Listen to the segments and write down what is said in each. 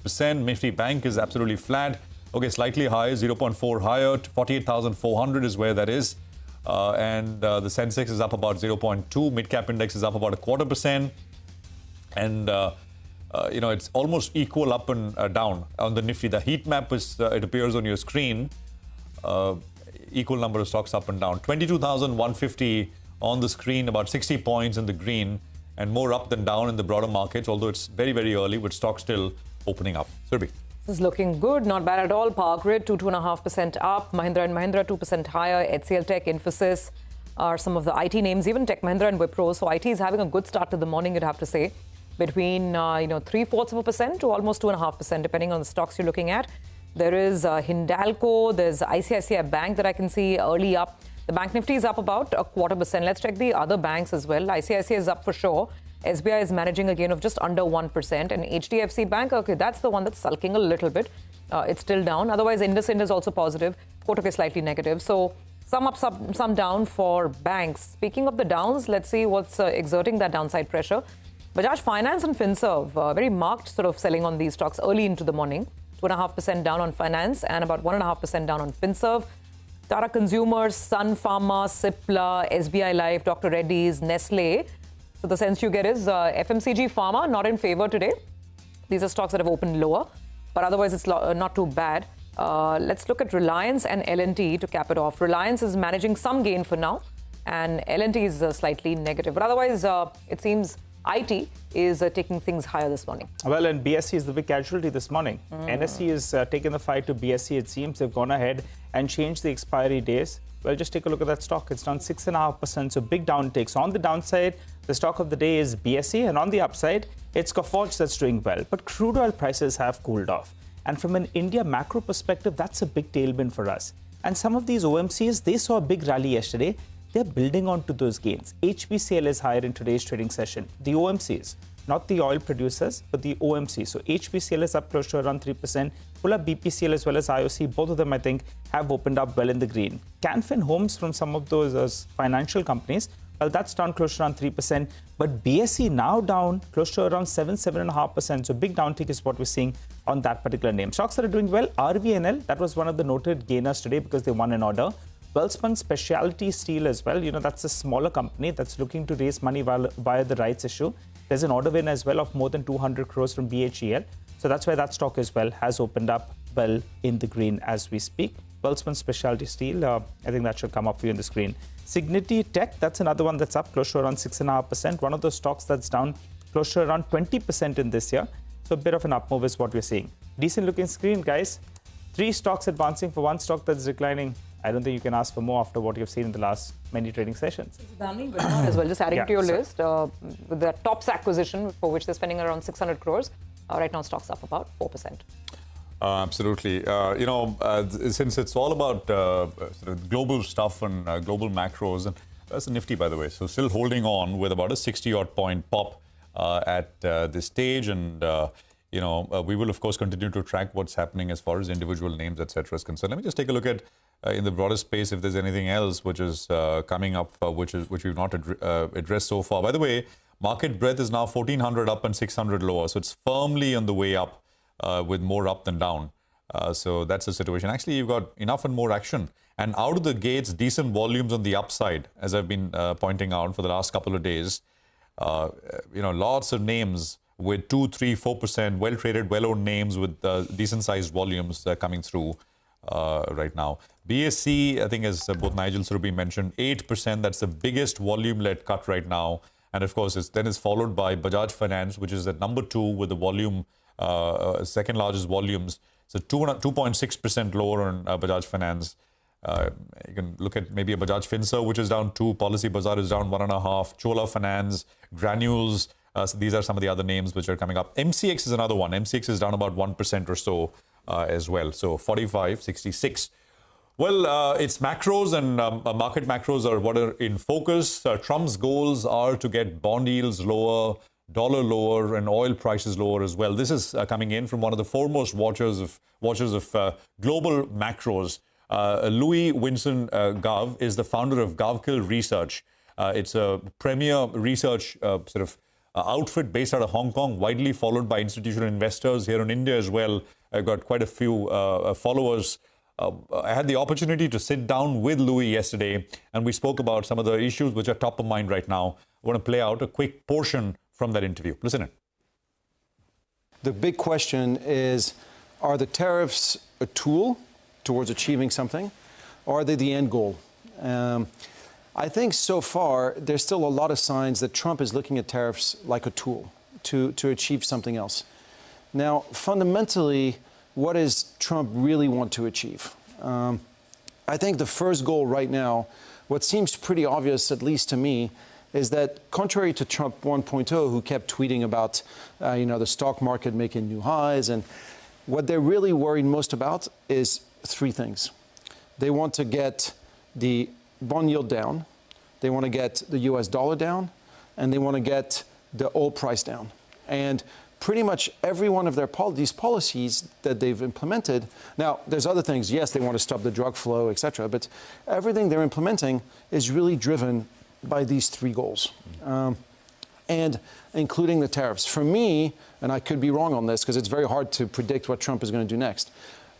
0.6%. Nifty Bank is absolutely flat. Okay, slightly higher, 0.4 higher. 48,400 is where that is. And the Sensex is up about 0.2. Mid-cap index is up about 0.25%. And, it's almost equal up and down on the Nifty. The heat map is, it appears on your screen. Equal number of stocks up and down. 22,150 on the screen, about 60 points in the green, and more up than down in the broader markets, although it's very, very early with stocks still opening up. Surbhi. This is looking good, not bad at all. Power Grid, 2.5% up. Mahindra & Mahindra, 2% higher. HCL Tech, Infosys are some of the IT names. Even Tech Mahindra and Wipro. So IT is having a good start to the morning, you'd have to say. Between, 0.75% to almost 2.5%, depending on the stocks you're looking at. There is Hindalco. There's ICICI Bank that I can see early up. The Bank Nifty is up about 0.25%. Let's check the other banks as well. ICICI is up for sure. SBI is managing a gain of just under 1%. And HDFC Bank, okay, that's the one that's sulking a little bit. It's still down. Otherwise, IndusInd is also positive. Kotak is slightly negative. So some up, some down for banks. Speaking of the downs, let's see what's exerting that downside pressure. Bajaj Finance and Finserv, very marked sort of selling on these stocks early into the morning. 2.5% down on Finance and about 1.5% down on Finserv. Tata Consumers, Sun Pharma, Cipla, SBI Life, Dr. Reddy's, Nestle. So the sense you get is FMCG Pharma not in favor today. These are stocks that have opened lower, but otherwise it's not too bad. Let's look at Reliance and L&T to cap it off. Reliance is managing some gain for now, and L&T is slightly negative. But otherwise, it seems IT is taking things higher this morning. Well, and BSE is the big casualty this morning. NSE is taking the fight to BSE. It seems they've gone ahead and changed the expiry days. Well, just take a look at that stock. It's down 6.5%, so big downtakes. On the downside, the stock of the day is BSE, and on the upside, it's Coforge that's doing well. But crude oil prices have cooled off. And from an India macro perspective, that's a big tailwind for us. And some of these OMCs, they saw a big rally yesterday. They're building on to those gains. HPCL is higher in today's trading session. The OMCs, not the oil producers, but the OMCs. So HPCL is up close to around 3%. Pull up BPCL as well as IOC. Both of them, I think, have opened up well in the green. Canfin Homes from some of those financial companies, well, that's down close to around 3%. But BSE now down close to around 7.5%. So big downtick is what we're seeing on that particular name. Stocks that are doing well, RVNL, that was one of the noted gainers today because they won an order. Welspun Specialty Steel as well. That's a smaller company that's looking to raise money via the rights issue. There's an order win as well of more than 200 crores from BHEL. So that's why that stock as well has opened up well in the green as we speak. Welspun Specialty Steel, I think that should come up for you on the screen. Signity Tech, that's another one that's up close to around 6.5%. One of those stocks that's down close to around 20% in this year. So a bit of an up move is what we're seeing. Decent looking screen, guys. 3 stocks advancing for 1 stock that's declining. I don't think you can ask for more after what you've seen in the last many trading sessions. Adani as well, just adding to your list, with the Tops acquisition, for which they're spending around 600 crores. Right now, stocks up about 4%. Absolutely. Since it's all about sort of global stuff and global macros, and that's a Nifty, by the way, so still holding on with about a 60-odd point pop at this stage. And, we will, of course, continue to track what's happening as far as individual names, etc. is concerned. Let me just take a look at in the broader space if there's anything else which is coming up, which we've not addressed so far. By the way, market breadth is now 1,400 up and 600 lower. So it's firmly on the way up with more up than down. So that's the situation. Actually, you've got enough and more action. And out of the gates, decent volumes on the upside, as I've been pointing out for the last couple of days. Lots of names with 2, 3, 4%, well-traded, well-owned names with decent-sized volumes coming through right now. BSE, I think, as both Nigel Surabhi mentioned, 8%. That's the biggest volume-led cut right now. And, of course, it's followed by Bajaj Finance, which is at number 2 with the volume, second largest volumes. So 2.6% lower on Bajaj Finance. You can look at maybe a Bajaj Finserv, which is down 2. Policy Bazaar is down 1.5. Chola Finance, Granules. So these are some of the other names which are coming up. MCX is another one. MCX is down about 1% or so as well. So 45, 66. Well, it's macros and market macros are what are in focus. Trump's goals are to get bond yields lower, dollar lower, and oil prices lower as well. This is coming in from one of the foremost watchers of global macros. Louis Winston Gov is the founder of Gavkill Research. It's a premier research outfit based out of Hong Kong, widely followed by institutional investors here in India as well. I've got quite a few followers. I had the opportunity to sit down with Louis yesterday, and we spoke about some of the issues which are top of mind right now. I want to play out a quick portion from that interview. Listen in. The big question is, are the tariffs a tool towards achieving something, or are they the end goal? I think so far there's still a lot of signs that Trump is looking at tariffs like a tool to achieve something else. Now, fundamentally, what does Trump really want to achieve? I think the first goal right now, what seems pretty obvious, at least to me, is that contrary to Trump 1.0, who kept tweeting about, the stock market making new highs, and what they're really worried most about is three things. They want to get the bond yield down, they want to get the US dollar down, and they want to get the oil price down. And pretty much every one of these policies that they've implemented, now there's other things, yes, they want to stop the drug flow, etc., but everything they're implementing is really driven by these three goals, and including the tariffs. For me, and I could be wrong on this because it's very hard to predict what Trump is going to do next,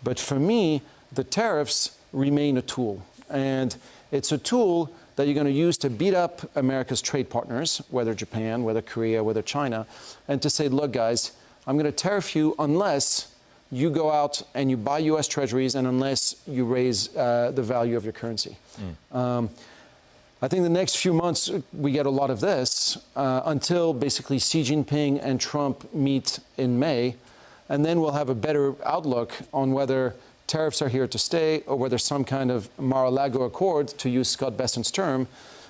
but for me, the tariffs remain a tool, and it's a tool that you're going to use to beat up America's trade partners, whether Japan, whether Korea, whether China, and to say, look, guys, I'm going to tariff you unless you go out and you buy U.S. treasuries and unless you raise the value of your currency. I think the next few months we get a lot of this until basically Xi Jinping and Trump meet in May, and then we'll have a better outlook on whether tariffs are here to stay, or whether some kind of Mar-a-Lago Accord, to use Scott Bessent's term,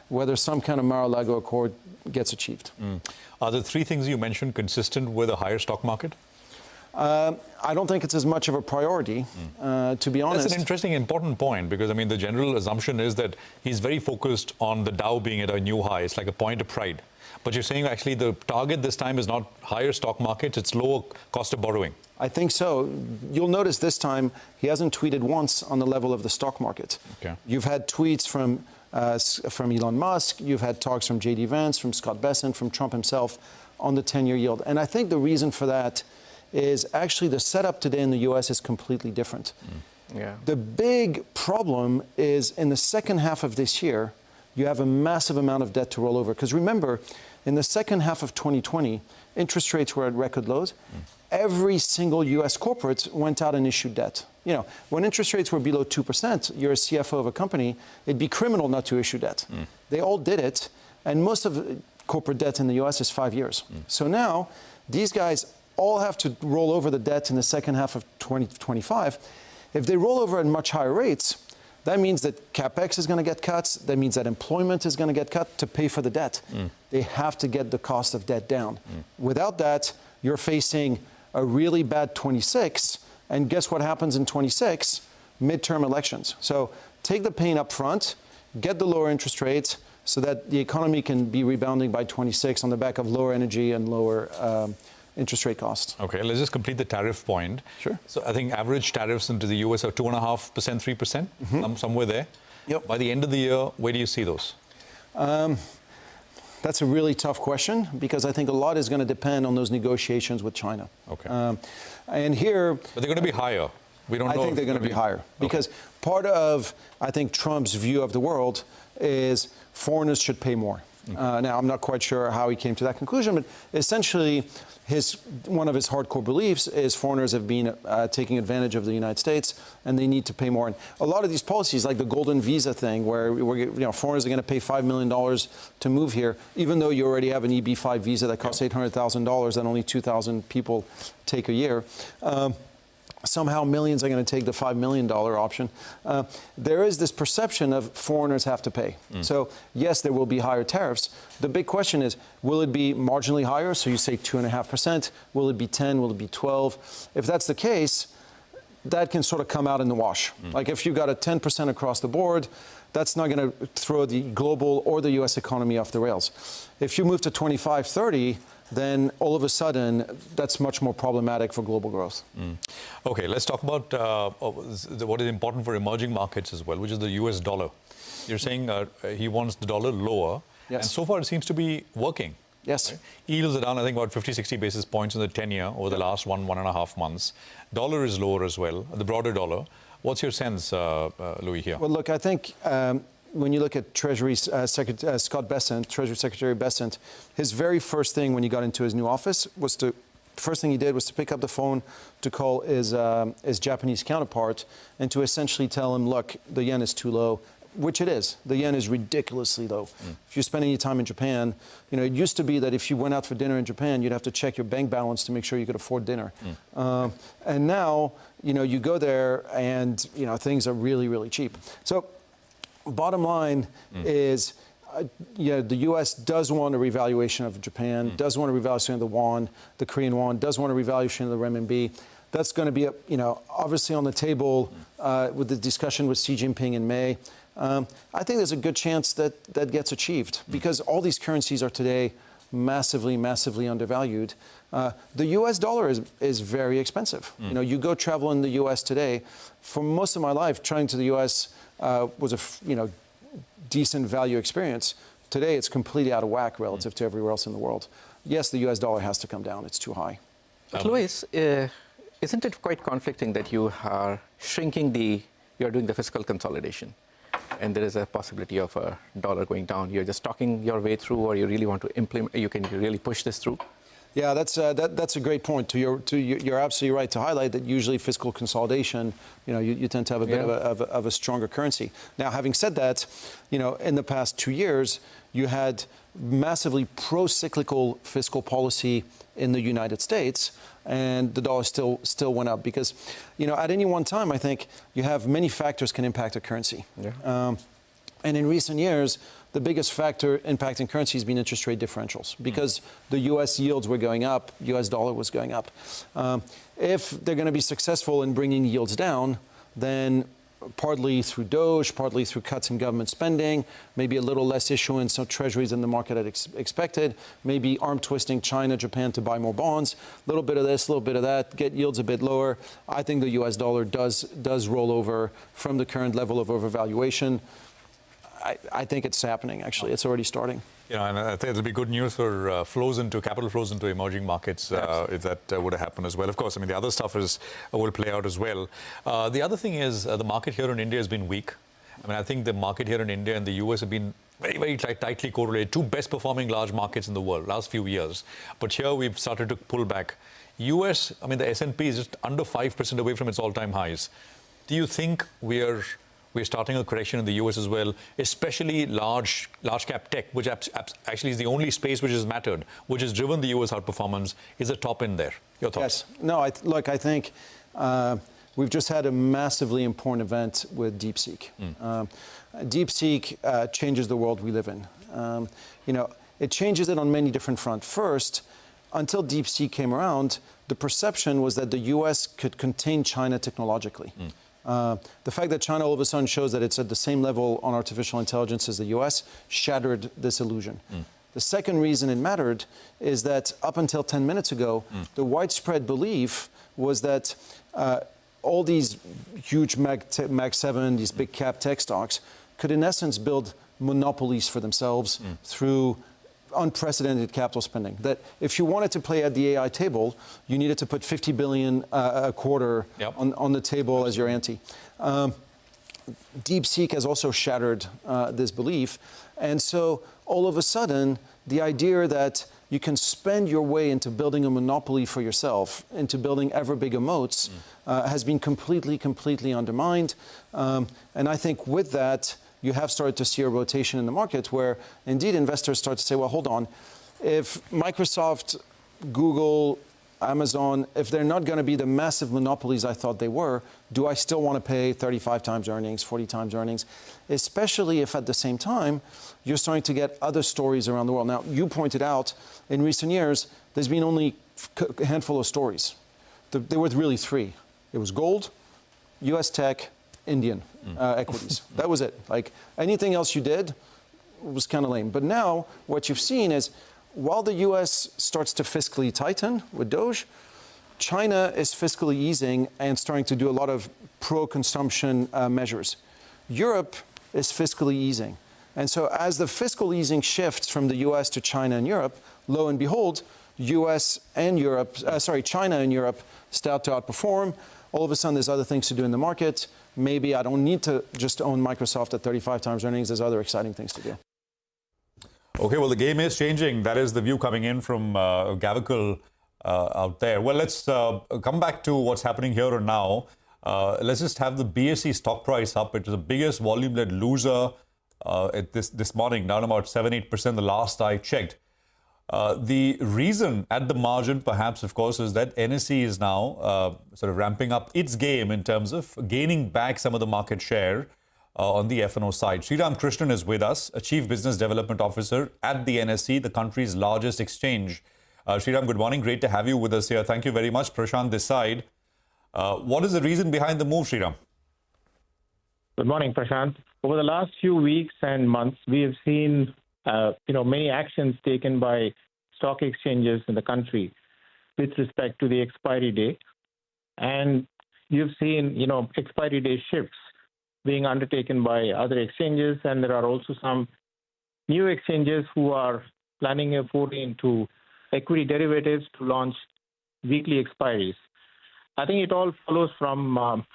whether some kind of Mar-a-Lago Accord gets achieved. Are the three things you mentioned consistent with a higher stock market? I don't think it's as much of a priority, to be honest. That's an interesting, important point, because, I mean, the general assumption is that he's very focused on the Dow being at a new high. It's like a point of pride. But you're saying actually the target this time is not higher stock markets, it's lower cost of borrowing. I think so. You'll notice this time he hasn't tweeted once on the level of the stock market. Okay. You've had tweets from Elon Musk, you've had talks from J.D. Vance, from Scott Bessent, from Trump himself on the 10-year yield. And I think the reason for that is actually the setup today in the U.S. is completely different. Yeah. The big problem is in the second half of this year, you have a massive amount of debt to roll over. Because remember, in the second half of 2020, interest rates were at record lows. Every single U.S. corporate went out and issued debt. You know, when interest rates were below 2%, you're a CFO of a company, it'd be criminal not to issue debt. They all did it, and most of corporate debt in the U.S. is 5 years. So now, these guys all have to roll over the debt in the second half of 2025. If they roll over at much higher rates, that means that CapEx is going to get cut. That means that employment is going to get cut to pay for the debt. They have to get the cost of debt down. Without that, you're facing a really bad 26. And guess what happens in 26? Midterm elections. So take the pain up front, get the lower interest rates so that the economy can be rebounding by 26 on the back of lower energy and lower interest rate costs. Okay, let's just complete the tariff point. Sure. So I think average tariffs into the US are 2.5%, 3%, somewhere there. Yep. By the end of the year, where do you see those? That's a really tough question because I think a lot is going to depend on those negotiations with China. Okay. And here... But they're going to be higher. We don't know. I think they're going to be higher because part of, I think, Trump's view of the world is foreigners should pay more. Now, I'm not quite sure how he came to that conclusion, but essentially, one of his hardcore beliefs is foreigners have been taking advantage of the United States, and they need to pay more. And a lot of these policies, like the golden visa thing, where foreigners are going to pay $5 million to move here, even though you already have an EB-5 visa that costs $800,000 that only 2,000 people take a year. Somehow millions are going to take the $5 million option. There is this perception of foreigners have to pay. So yes, there will be higher tariffs. The big question is, will it be marginally higher? So you say 2.5%. Will it be 10? Will it be 12? If that's the case, that can sort of come out in the wash. Like if you got a 10% across the board, that's not going to throw the global or the U.S. economy off the rails. If you move to 25, 30, then all of a sudden, that's much more problematic for global growth. Okay, let's talk about what is important for emerging markets as well, which is the US dollar. You're saying he wants the dollar lower, Yes. and so far it seems to be working. Yes. Right? Yields are down, I think, about 50, 60 basis points in the 10-year over the last 1.5 months. Dollar is lower as well, the broader dollar. What's your sense, Louis, here? Well, look, I think when you look at Treasury Scott Bessent, Treasury Secretary Bessent, his very first thing when he got into his new office was to first thing he did was to pick up the phone to call his Japanese counterpart and to essentially tell him, look, the yen is too low, which it is. The yen is ridiculously low. If you spend any time in Japan, you know, it used to be that if you went out for dinner in Japan, you'd have to check your bank balance to make sure you could afford dinner. And now, you know, you go there and, you know, things are really, really cheap. So bottom line is, yeah, the U.S. does want a revaluation of Japan, does want a revaluation of the won, the Korean won, does want a revaluation of the renminbi. That's going to be, you know, obviously on the table with the discussion with Xi Jinping in May. I think there's a good chance that that gets achieved because all these currencies are today massively, massively undervalued. The U.S. dollar is very expensive. You know, you go travel in the U.S. today. For most of my life, traveling to the U.S. Was a, decent value experience. Today, it's completely out of whack relative to everywhere else in the world. Yes, the U.S. dollar has to come down. It's too high. But Louis, isn't it quite conflicting that you are you're doing the fiscal consolidation, and there is a possibility of a dollar going down? You're just talking your way through, or you really want to implement? You can really push this through? Yeah, that's a great point. You're absolutely right to highlight that usually fiscal consolidation, you tend to have a bit of a stronger currency. Now, having said that, in the past 2 years, you had massively pro-cyclical fiscal policy in the United States, and the dollar still went up because, at any one time, I think you have many factors can impact a currency. Yeah. And in recent years, the biggest factor impacting currency has been interest rate differentials because the U.S. yields were going up, U.S. dollar was going up. If they're going to be successful in bringing yields down, then partly through Doge, partly through cuts in government spending, maybe a little less issuance of treasuries than the market had expected, maybe arm twisting China, Japan to buy more bonds, a little bit of this, a little bit of that, get yields a bit lower. I think the U.S. dollar does roll over from the current level of overvaluation. I think it's happening, actually. It's already starting. And I think it'll be good news for capital flows into emerging markets if that were to happen as well. Of course, I mean, the other stuff will play out as well. The other thing is the market here in India has been weak. I mean, I think the market here in India and the US have been very, very tightly correlated. Two best performing large markets in the world last few years. But here we've started to pull back. US, I mean, the S&P is just under 5% away from its all-time highs. Do you think we're starting a correction in the US as well, especially large cap tech, which actually is the only space which has mattered, which has driven the US outperformance, is the top end there? Your thoughts? Yes. No, I think we've just had a massively important event with DeepSeek. DeepSeek changes the world we live in. It changes it on many different fronts. First, until DeepSeek came around, the perception was that the US could contain China technologically. The fact that China all of a sudden shows that it's at the same level on artificial intelligence as the U.S. shattered this illusion. The second reason it mattered is that up until 10 minutes ago, the widespread belief was that all these huge Mag 7, these big cap tech stocks, could in essence build monopolies for themselves through unprecedented capital spending. That if you wanted to play at the AI table, you needed to put $50 billion a quarter on the table as your ante. DeepSeek has also shattered this belief. And so all of a sudden, the idea that you can spend your way into building a monopoly for yourself, into building ever bigger moats, has been completely undermined. And I think with that, you have started to see a rotation in the market where, indeed, investors start to say, well, hold on. If Microsoft, Google, Amazon, if they're not going to be the massive monopolies I thought they were, do I still want to pay 35 times earnings, 40 times earnings? Especially if at the same time, you're starting to get other stories around the world. Now, you pointed out, in recent years, there's been only a handful of stories. There were really three. It was gold, U.S. tech, Indian equities. That was it. Like anything else you did was kind of lame. But now what you've seen is while the US starts to fiscally tighten with Doge, China is fiscally easing and starting to do a lot of pro-consumption measures. Europe is fiscally easing. And so as the fiscal easing shifts from the US to China and Europe, lo and behold, China and Europe start to outperform. All of a sudden, there's other things to do in the market. Maybe I don't need to just own Microsoft at 35 times earnings. There's other exciting things to do. Okay, well, the game is changing. That is the view coming in from Gavical out there. Well, let's come back to what's happening here and now. Let's just have the BSE stock price up. It was the biggest volume-led loser this morning, down about 7-8% the last I checked. The reason at the margin, perhaps, of course, is that NSE is now sort of ramping up its game in terms of gaining back some of the market share on the F&O side. Sriram Krishnan is with us, a Chief Business Development Officer at the NSE, the country's largest exchange. Sriram, good morning. Great to have you with us here. Thank you very much. Prashant this side. What is the reason behind the move, Sriram? Good morning, Prashant. Over the last few weeks and months, we have seen many actions taken by stock exchanges in the country with respect to the expiry date. And you've seen, expiry day shifts being undertaken by other exchanges. And there are also some new exchanges who are planning a foray into equity derivatives to launch weekly expiries. I think it all follows from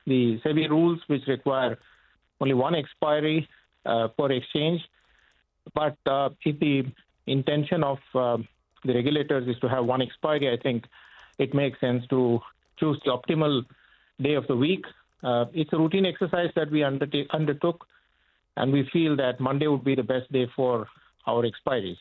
the SEBI rules, which require only one expiry per exchange. But if the intention of the regulators is to have one expiry, I think it makes sense to choose the optimal day of the week. It's a routine exercise that we undertook, and we feel that Monday would be the best day for our expiries.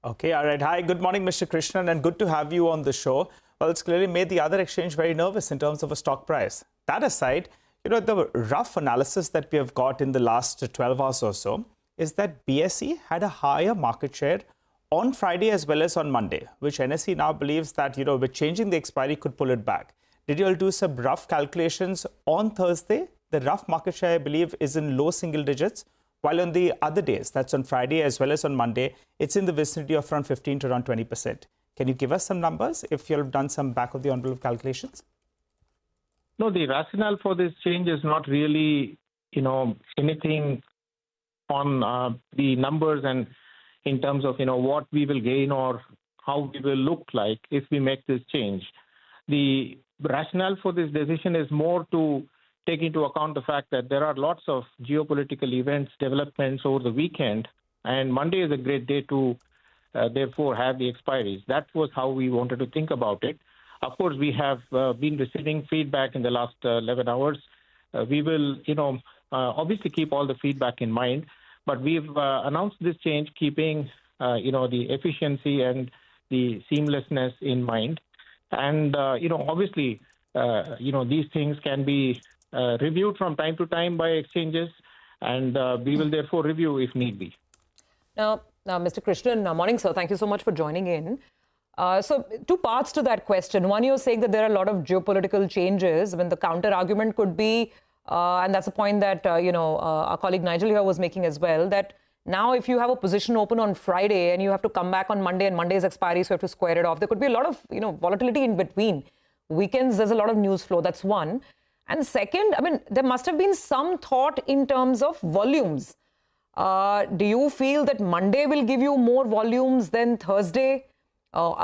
Okay, all right. Hi, good morning, Mr. Krishnan, and good to have you on the show. Well, it's clearly made the other exchange very nervous in terms of a stock price. That aside, the rough analysis that we have got in the last 12 hours or so is that BSE had a higher market share on Friday as well as on Monday, which NSE now believes that, with changing the expiry could pull it back. Did you all do some rough calculations on Thursday? The rough market share, I believe, is in low single digits, while on the other days, that's on Friday as well as on Monday, it's in the vicinity of around 15 to around 20%. Can you give us some numbers if you've done some back of the envelope calculations? No, the rationale for this change is not really, anything on the numbers and in terms of, what we will gain or how we will look like if we make this change. The rationale for this decision is more to take into account the fact that there are lots of geopolitical events, developments over the weekend, and Monday is a great day to therefore have the expiries. That was how we wanted to think about it. Of course, we have been receiving feedback in the last 11 hours. We will, obviously keep all the feedback in mind, but we've announced this change keeping, the efficiency and the seamlessness in mind. And, obviously, these things can be reviewed from time to time by exchanges, and we will therefore review if need be. Now, Mr. Krishnan, morning, sir. Thank you so much for joining in. So two parts to that question. One, you're saying that there are a lot of geopolitical changes. When the counter argument could be, and that's a point that, our colleague Nigel here was making as well, that now if you have a position open on Friday and you have to come back on Monday and Monday's expiry, so you have to square it off, there could be a lot of, volatility in between. Weekends, there's a lot of news flow. That's one. And second, there must have been some thought in terms of volumes. Do you feel that Monday will give you more volumes than Thursday?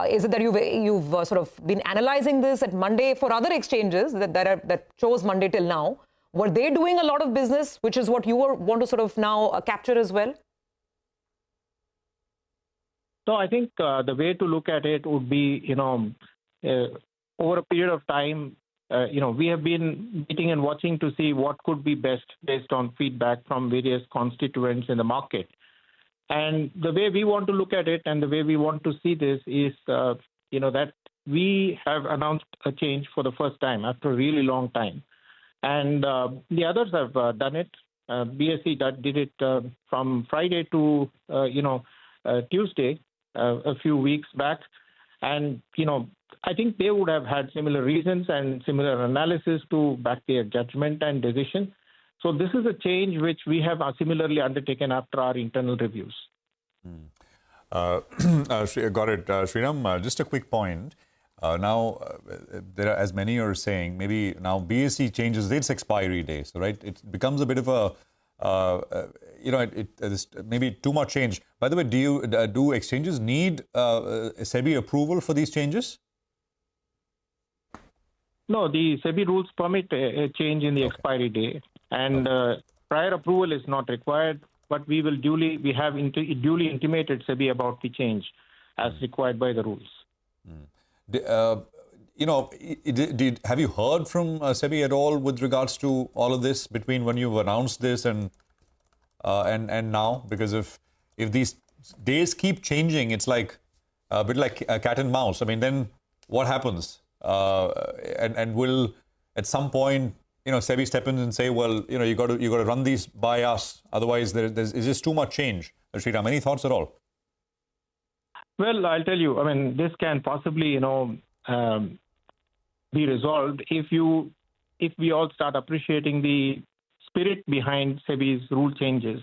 Is it that you've sort of been analyzing this at Monday for other exchanges that chose Monday till now? Were they doing a lot of business, which is what you want to sort of now capture as well? So I think the way to look at it would be, over a period of time, we have been waiting and watching to see what could be best based on feedback from various constituents in the market. And the way we want to look at it and the way we want to see this is, that we have announced a change for the first time after a really long time. And the others have done it. BSE did it from Friday to, Tuesday, a few weeks back. And, I think they would have had similar reasons and similar analysis to back their judgment and decision. So this is a change which we have similarly undertaken after our internal reviews. Got it, Sriram. Just a quick point. Now, there are, as many are saying, maybe now BSE changes its expiry day. So, right, it becomes a bit of a, there's maybe too much change. By the way, do exchanges need SEBI approval for these changes? No, the SEBI rules permit a change in the expiry day, and prior approval is not required. But we have duly intimated SEBI about the change as required by the rules. Have you heard from SEBI at all with regards to all of this between when you've announced this and now? Because if these days keep changing, it's like a bit like a cat and mouse. I mean, then what happens? And will at some point, SEBI step in and say, well, you got to run these by us. Otherwise, there's just too much change. Sriram, any thoughts at all? Well, I'll tell you. I mean, this can possibly, be resolved if we all start appreciating the spirit behind SEBI's rule changes.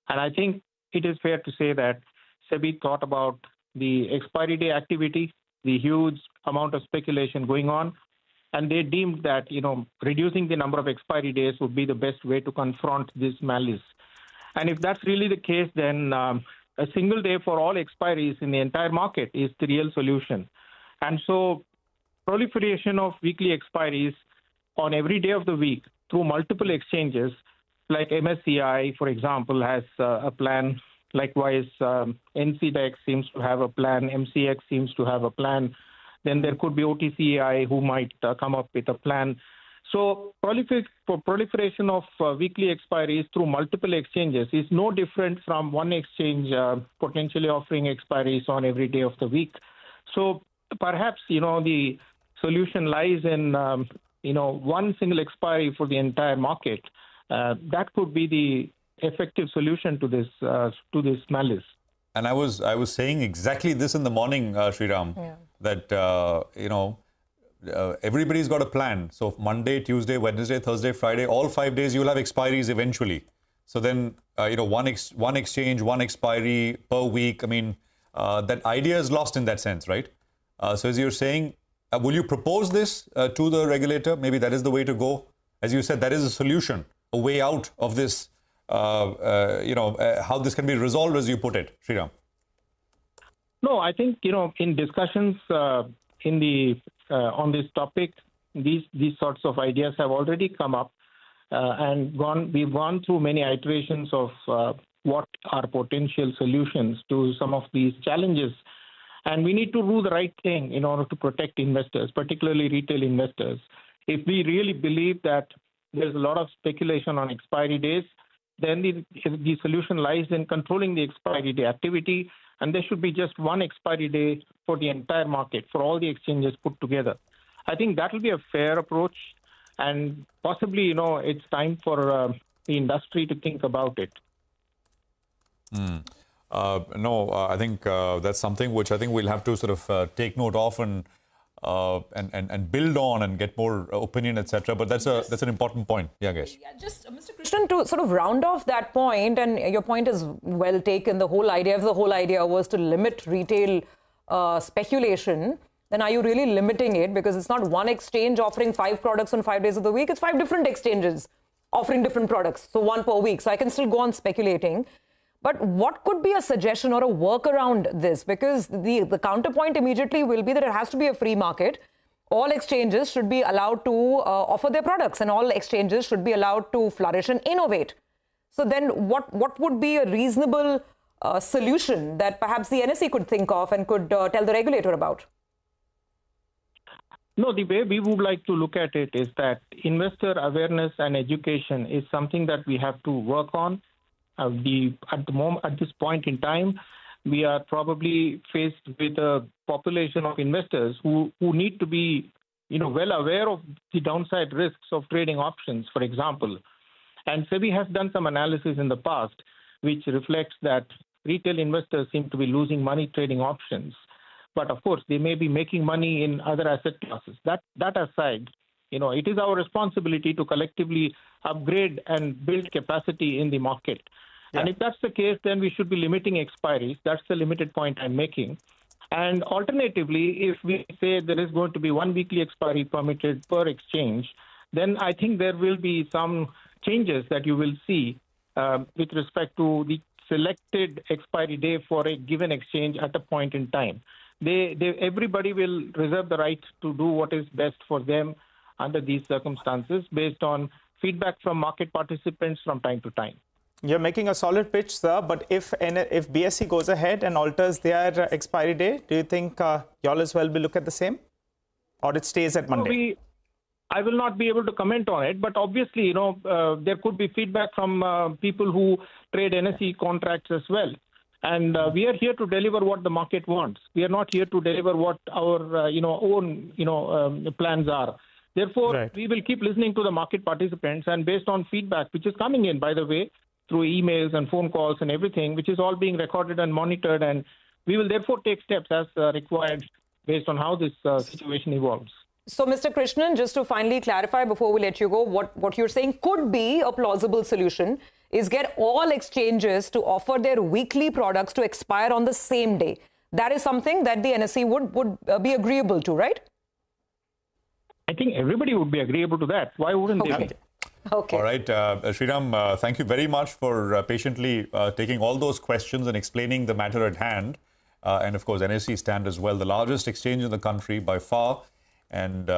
And I think it is fair to say that SEBI thought about the expiry day activity, the huge amount of speculation going on, and they deemed that, reducing the number of expiry days would be the best way to confront this malice. And if that's really the case, then a single day for all expiries in the entire market is the real solution. And so proliferation of weekly expiries on every day of the week through multiple exchanges, like MSCI, for example, has a plan. Likewise, NCDEX seems to have a plan. MCX seems to have a plan. Then there could be OTCAI who might come up with a plan. So proliferation of weekly expiries through multiple exchanges is no different from one exchange potentially offering expiries on every day of the week. So perhaps, the solution lies in, one single expiry for the entire market. That could be the effective solution to this malice. And I was saying exactly this in the morning, Sriram, that, everybody's got a plan. So Monday, Tuesday, Wednesday, Thursday, Friday, all 5 days, you'll have expiries eventually. So then, one exchange, one expiry per week. I mean, that idea is lost in that sense, right? So as you're saying, will you propose this to the regulator? Maybe that is the way to go. As you said, that is a solution, a way out of this, how this can be resolved, as you put it, Sriram. No, I think, in discussions on this topic, these sorts of ideas have already come up and we've gone through many iterations of what are potential solutions to some of these challenges. And we need to do the right thing in order to protect investors, particularly retail investors. If we really believe that there's a lot of speculation on expiry days, then the solution lies in controlling the expiry day activity, and there should be just one expiry day for the entire market, for all the exchanges put together. I think that will be a fair approach, and possibly, it's time for the industry to think about it. I think that's something which I think we'll have to sort of take note of and build on and get more opinion, etc. But that's an important point. Yeah, guys. Yeah, just Mr. Krishnan, to sort of round off that point, and your point is well taken. The whole idea was to limit retail speculation. Then are you really limiting it? Because it's not one exchange offering 5 products on 5 days of the week. It's 5 different exchanges offering different products. So 1 per week. So I can still go on speculating. But what could be a suggestion or a workaround this? Because the counterpoint immediately will be that it has to be a free market. All exchanges should be allowed to offer their products, and all exchanges should be allowed to flourish and innovate. So then what would be a reasonable solution that perhaps the NSE could think of and could tell the regulator about? No, the way we would like to look at it is that investor awareness and education is something that we have to work on. At this point in time, we are probably faced with a population of investors who need to be, well aware of the downside risks of trading options, for example. And SEBI has done some analysis in the past, which reflects that retail investors seem to be losing money trading options. But of course, they may be making money in other asset classes. That aside, it is our responsibility to collectively upgrade and build capacity in the market. Yeah. And if that's the case, then we should be limiting expiries. That's the limited point I'm making. And alternatively, if we say there is going to be 1 weekly expiry permitted per exchange, then I think there will be some changes that you will see with respect to the selected expiry day for a given exchange at a point in time. Everybody will reserve the right to do what is best for them under these circumstances based on feedback from market participants from time to time. You're making a solid pitch, sir, but if BSE goes ahead and alters their expiry day, do you think y'all as well will look at the same? Or it stays at Monday? I will not be able to comment on it, but obviously, there could be feedback from people who trade NSE contracts as well. And we are here to deliver what the market wants. We are not here to deliver what our own plans are. Therefore, we will keep listening to the market participants, and based on feedback, which is coming in, by the way, through emails and phone calls and everything, which is all being recorded and monitored, and we will therefore take steps as required based on how this situation evolves. So, Mr. Krishnan, just to finally clarify before we let you go, what you're saying could be a plausible solution is get all exchanges to offer their weekly products to expire on the same day. That is something that the NSE would be agreeable to, right? I think everybody would be agreeable to that. Why wouldn't they be? Okay. All right, Sriram, thank you very much for patiently taking all those questions and explaining the matter at hand. And of course, NSE stand as well, the largest exchange in the country by far. And,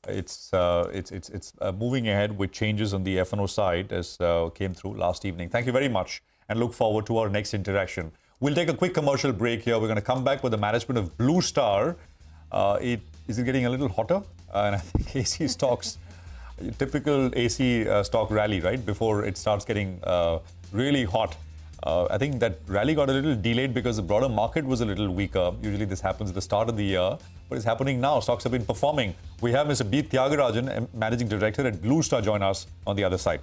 it's moving ahead with changes on the F&O side as came through last evening. Thank you very much and look forward to our next interaction. We'll take a quick commercial break here. We're going to come back with the management of Blue Star. Is it getting a little hotter? And I think AC stocks, typical AC stock rally, right? Before it starts getting really hot. I think that rally got a little delayed because the broader market was a little weaker. Usually this happens at the start of the year, but it's happening now. Stocks have been performing. We have Mr. B. Tyagarajan, Managing Director at Blue Star, join us on the other side.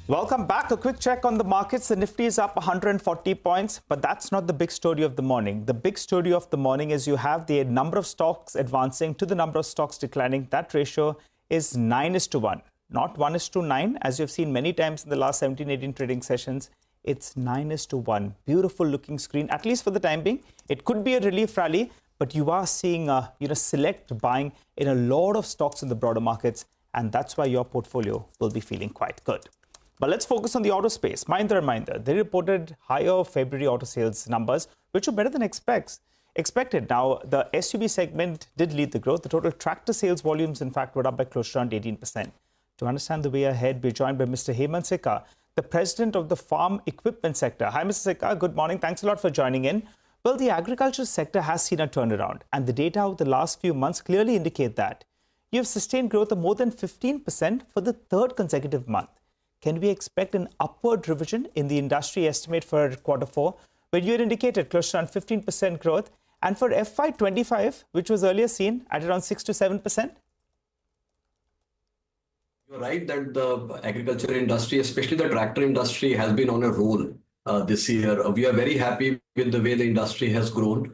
Welcome back. A quick check on the markets. The Nifty is up 140 points, but that's not the big story of the morning. The big story of the morning is you have the number of stocks advancing to the number of stocks declining. That ratio is 9:1, not 1:9, as you've seen many times in the last 17, 18 trading sessions. It's 9:1. Beautiful looking screen, at least for the time being. It could be a relief rally, but you are seeing select buying in a lot of stocks in the broader markets, and that's why your portfolio will be feeling quite good. But let's focus on the auto space. Mahindra & Mahindra, they reported higher February auto sales numbers, which were better than expected. Now, the SUV segment did lead the growth. The total tractor sales volumes, in fact, were up by close to around 18%. To understand the way ahead, we're joined by Mr. Hemant Sikka, the president of the farm equipment sector. Hi, Mr. Sikka. Good morning. Thanks a lot for joining in. Well, the agriculture sector has seen a turnaround, and the data of the last few months clearly indicate that. You have sustained growth of more than 15% for the third consecutive month. Can we expect an upward revision in the industry estimate for Q4, where you had indicated close to around 15% growth, and for FY25, which was earlier seen at around 6 to 7%? You're right that the agriculture industry, especially the tractor industry, has been on a roll this year. We are very happy with the way the industry has grown.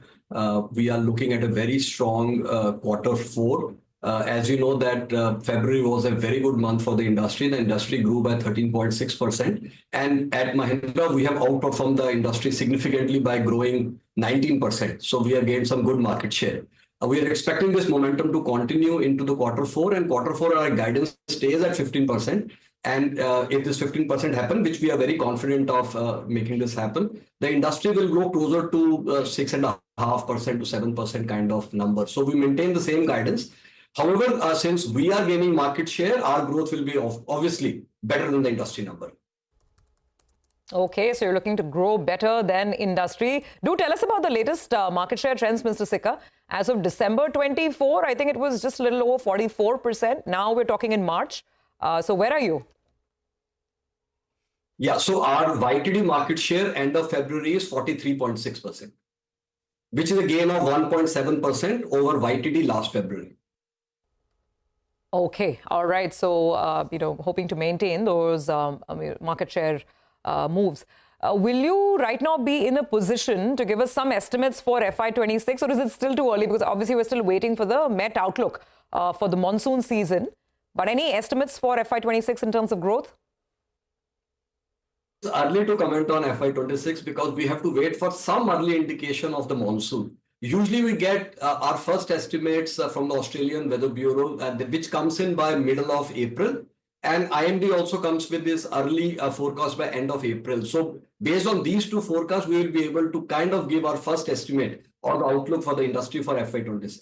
We are looking at a very strong Q4. As you know that February was a very good month for the industry. The industry grew by 13.6%. And at Mahindra, we have outperformed the industry significantly by growing 19%. So we have gained some good market share. We are expecting this momentum to continue into the Q4, and Q4 our guidance stays at 15%. And if this 15% happen, which we are very confident of making this happen, the industry will grow closer to 6.5% to 7% kind of number. So we maintain the same guidance. However, since we are gaining market share, our growth will be obviously better than the industry number. Okay, so you're looking to grow better than industry. Do tell us about the latest market share trends, Mr. Sikka. As of December 24, I think it was just a little over 44%. Now we're talking in March. So where are you? Yeah, so our YTD market share end of February is 43.6%, which is a gain of 1.7% over YTD last February. Okay, all right. So, hoping to maintain those market share moves. Will you right now be in a position to give us some estimates for FY26, or is it still too early? Because obviously we're still waiting for the Met outlook for the monsoon season. But any estimates for FY26 in terms of growth? It's early to comment on FY26 because we have to wait for some early indication of the monsoon. Usually we get our first estimates from the Australian Weather Bureau, which comes in by middle of April. And IMD also comes with this early forecast by end of April. So based on these two forecasts, we will be able to kind of give our first estimate or the outlook for the industry for FY26.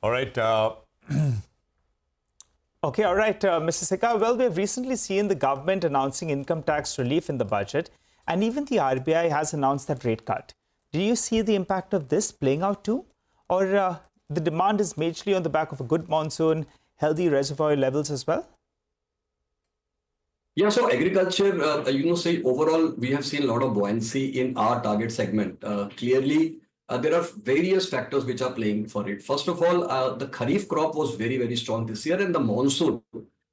All right. Okay, all right, Mr. Sikka. Well, we've recently seen the government announcing income tax relief in the budget, and even the RBI has announced that rate cut. Do you see the impact of this playing out too? Or the demand is majorly on the back of a good monsoon, healthy reservoir levels as well? Yeah, so agriculture, say overall, we have seen a lot of buoyancy in our target segment. Clearly, there are various factors which are playing for it. First of all, the Kharif crop was very, very strong this year, and the monsoon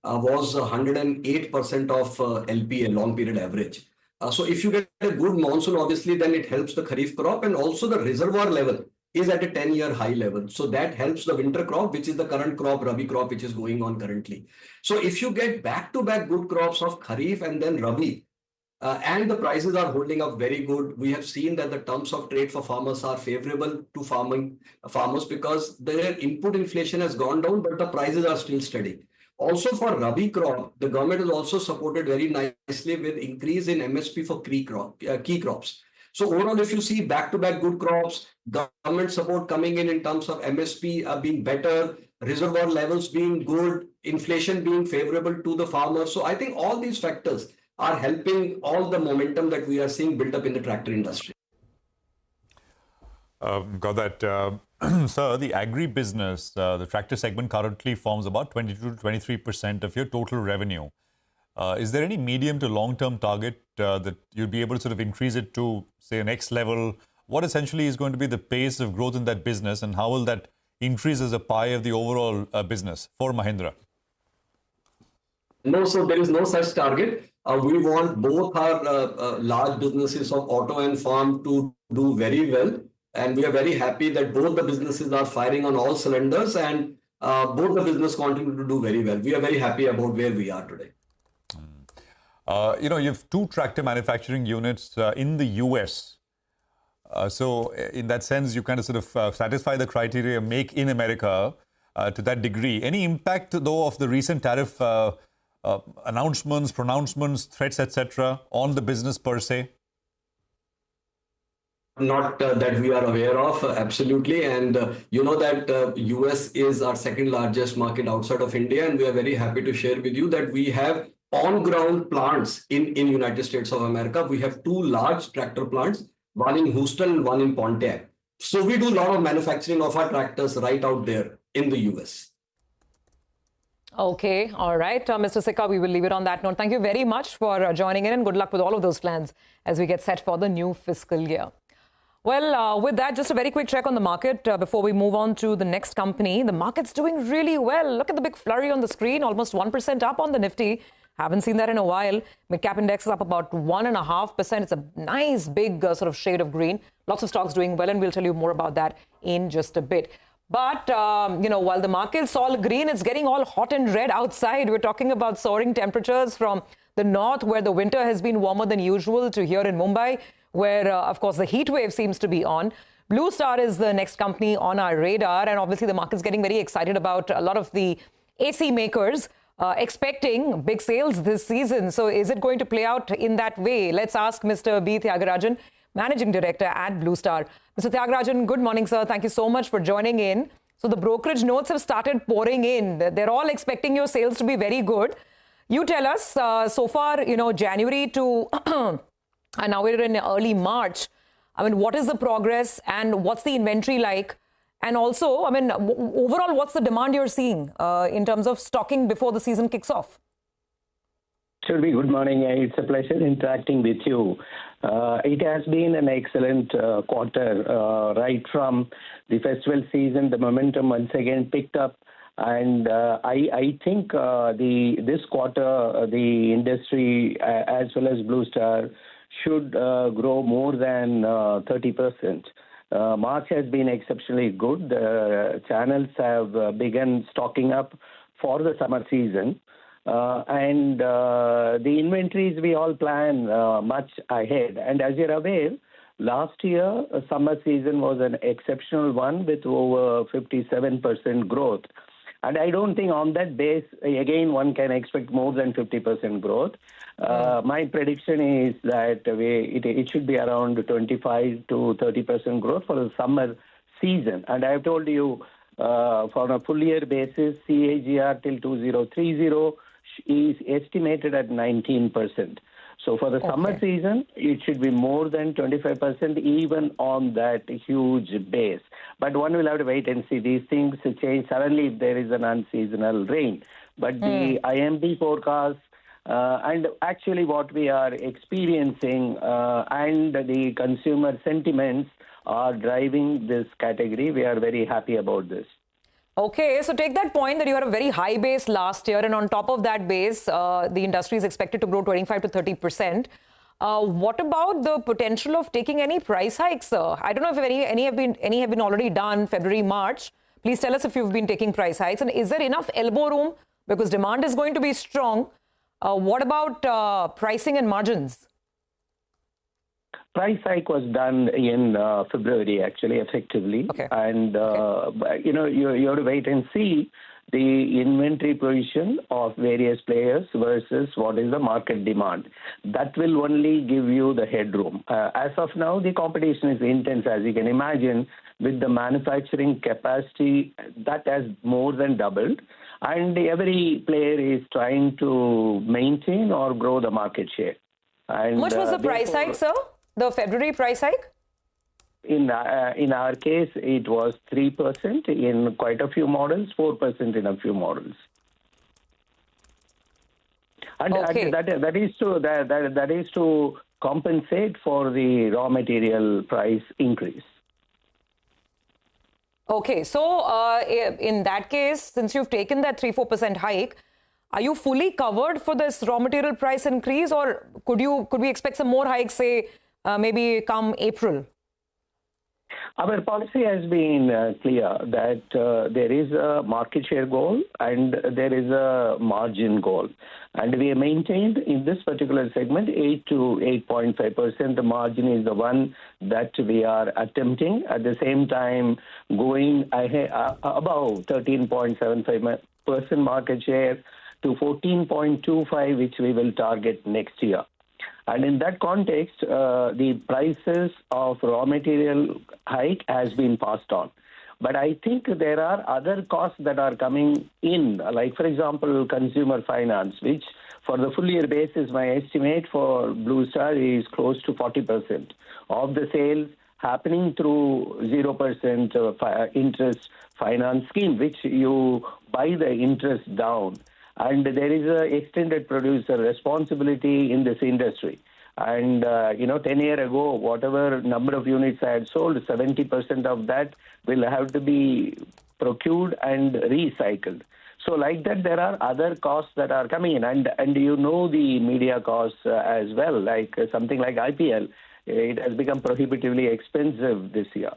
was 108% of LPA, long period average. So if you get a good monsoon, obviously, then it helps the Kharif crop, and also the reservoir level is at a 10-year high level. So that helps the winter crop, which is the current crop, Rabi crop, which is going on currently. So if you get back-to-back good crops of Kharif and then Rabi, and the prices are holding up very good, we have seen that the terms of trade for farmers are favorable to farmers because their input inflation has gone down, but the prices are still steady. Also for Rabi crop, the government has also supported very nicely with increase in MSP for key crops. So overall, if you see back-to-back good crops, government support coming in terms of MSP being better, reservoir levels being good, inflation being favorable to the farmers. So I think all these factors are helping all the momentum that we are seeing built up in the tractor industry. Got that. Sir, the agri-business, the tractor segment currently forms about 22 to 23% of your total revenue. Is there any medium to long-term target that you'll be able to sort of increase it to, say, a next level? What essentially is going to be the pace of growth in that business, and how will that increase as a pie of the overall business for Mahindra? No, so there is no such target. We want both our large businesses of auto and farm to do very well. And we are very happy that both the businesses are firing on all cylinders, and both the business continue to do very well. We are very happy about where we are today. You have two tractor manufacturing units in the US. So in that sense, you kind of sort of satisfy the criteria, make in America to that degree. Any impact, though, of the recent tariff announcements, pronouncements, threats, etc., on the business per se? Not that we are aware of, absolutely. And you know that US is our second largest market outside of India. And we are very happy to share with you that we have on-ground plants in United States of America. We have two large tractor plants, one in Houston and one in Pontiac. So we do a lot of manufacturing of our tractors right out there in the US. Okay, all right. Mr. Sikka, we will leave it on that note. Thank you very much for joining in, and good luck with all of those plans as we get set for the new fiscal year. Well, with that, just a very quick check on the market before we move on to the next company. The market's doing really well. Look at the big flurry on the screen, almost 1% up on the Nifty. Haven't seen that in a while. Mid-cap index is up about 1.5%. It's a nice big sort of shade of green. Lots of stocks doing well, and we'll tell you more about that in just a bit. But, while the market's all green, it's getting all hot and red outside. We're talking about soaring temperatures from the north, where the winter has been warmer than usual, to here in Mumbai, where, of course, the heat wave seems to be on. Blue Star is the next company on our radar. And obviously, the market's getting very excited about a lot of the AC makers expecting big sales this season. So is it going to play out in that way? Let's ask Mr. B. Thiagarajan, Managing Director at Blue Star. Mr. Thiagarajan, good morning, sir. Thank you so much for joining in. So the brokerage notes have started pouring in. They're all expecting your sales to be very good. You tell us, so far, January to, and now we're in early March. I mean, what is the progress and what's the inventory like? And also, I mean, overall, what's the demand you're seeing in terms of stocking before the season kicks off? Shirvi, good morning. It's a pleasure interacting with you. It has been an excellent quarter. Right from the festival season, the momentum once again picked up. And I think this quarter, the industry as well as Blue Star should grow more than 30%. March has been exceptionally good. The channels have begun stocking up for the summer season. And the inventories we all plan much ahead. And as you're aware, last year, summer season was an exceptional one with over 57% growth. And I don't think on that base, again, one can expect more than 50% growth. My prediction is that it should be around 25 to 30% growth for the summer season. And I've told you, for a full year basis, CAGR till 2030 is estimated at 19%. So for the summer season, it should be more than 25%, even on that huge base. But one will have to wait and see. These things change suddenly if there is an unseasonal rain. But the IMD forecast and actually what we are experiencing and the consumer sentiments are driving this category. We are very happy about this. Okay, so take that point that you had a very high base last year, and on top of that base, the industry is expected to grow 25 to 30%. What about the potential of taking any price hikes, sir? I don't know if any have been already done February, March. Please tell us if you've been taking price hikes, and is there enough elbow room because demand is going to be strong? What about pricing and margins? Price hike was done in February, actually, effectively. Okay. And, you have to wait and see the inventory position of various players versus what is the market demand. That will only give you the headroom. As of now, the competition is intense, as you can imagine, with the manufacturing capacity that has more than doubled. And every player is trying to maintain or grow the market share. And, how much was the price hike, sir? The February price hike? In our case, it was 3% in quite a few models, 4% in a few models. And, okay. and that is to compensate for the raw material price increase. Okay, so in that case, since you've taken that 3-4% hike, are you fully covered for this raw material price increase, or could we expect some more hikes, say, maybe come April? Our policy has been clear that there is a market share goal and there is a margin goal. And we have maintained in this particular segment 8 to 8.5%. The margin is the one that we are attempting. At the same time, going ahead, above 13.75% market share to 14.25%, which we will target next year. And in that context, the prices of raw material hike has been passed on. But I think there are other costs that are coming in, like, for example, consumer finance, which for the full year basis, my estimate for Blue Star is close to 40% of the sales happening through 0% interest finance scheme, which you buy the interest down. And there is an extended producer responsibility in this industry. And, 10 years ago, whatever number of units I had sold, 70% of that will have to be procured and recycled. So like that, there are other costs that are coming in. And the media costs as well, like something like IPL. It has become prohibitively expensive this year.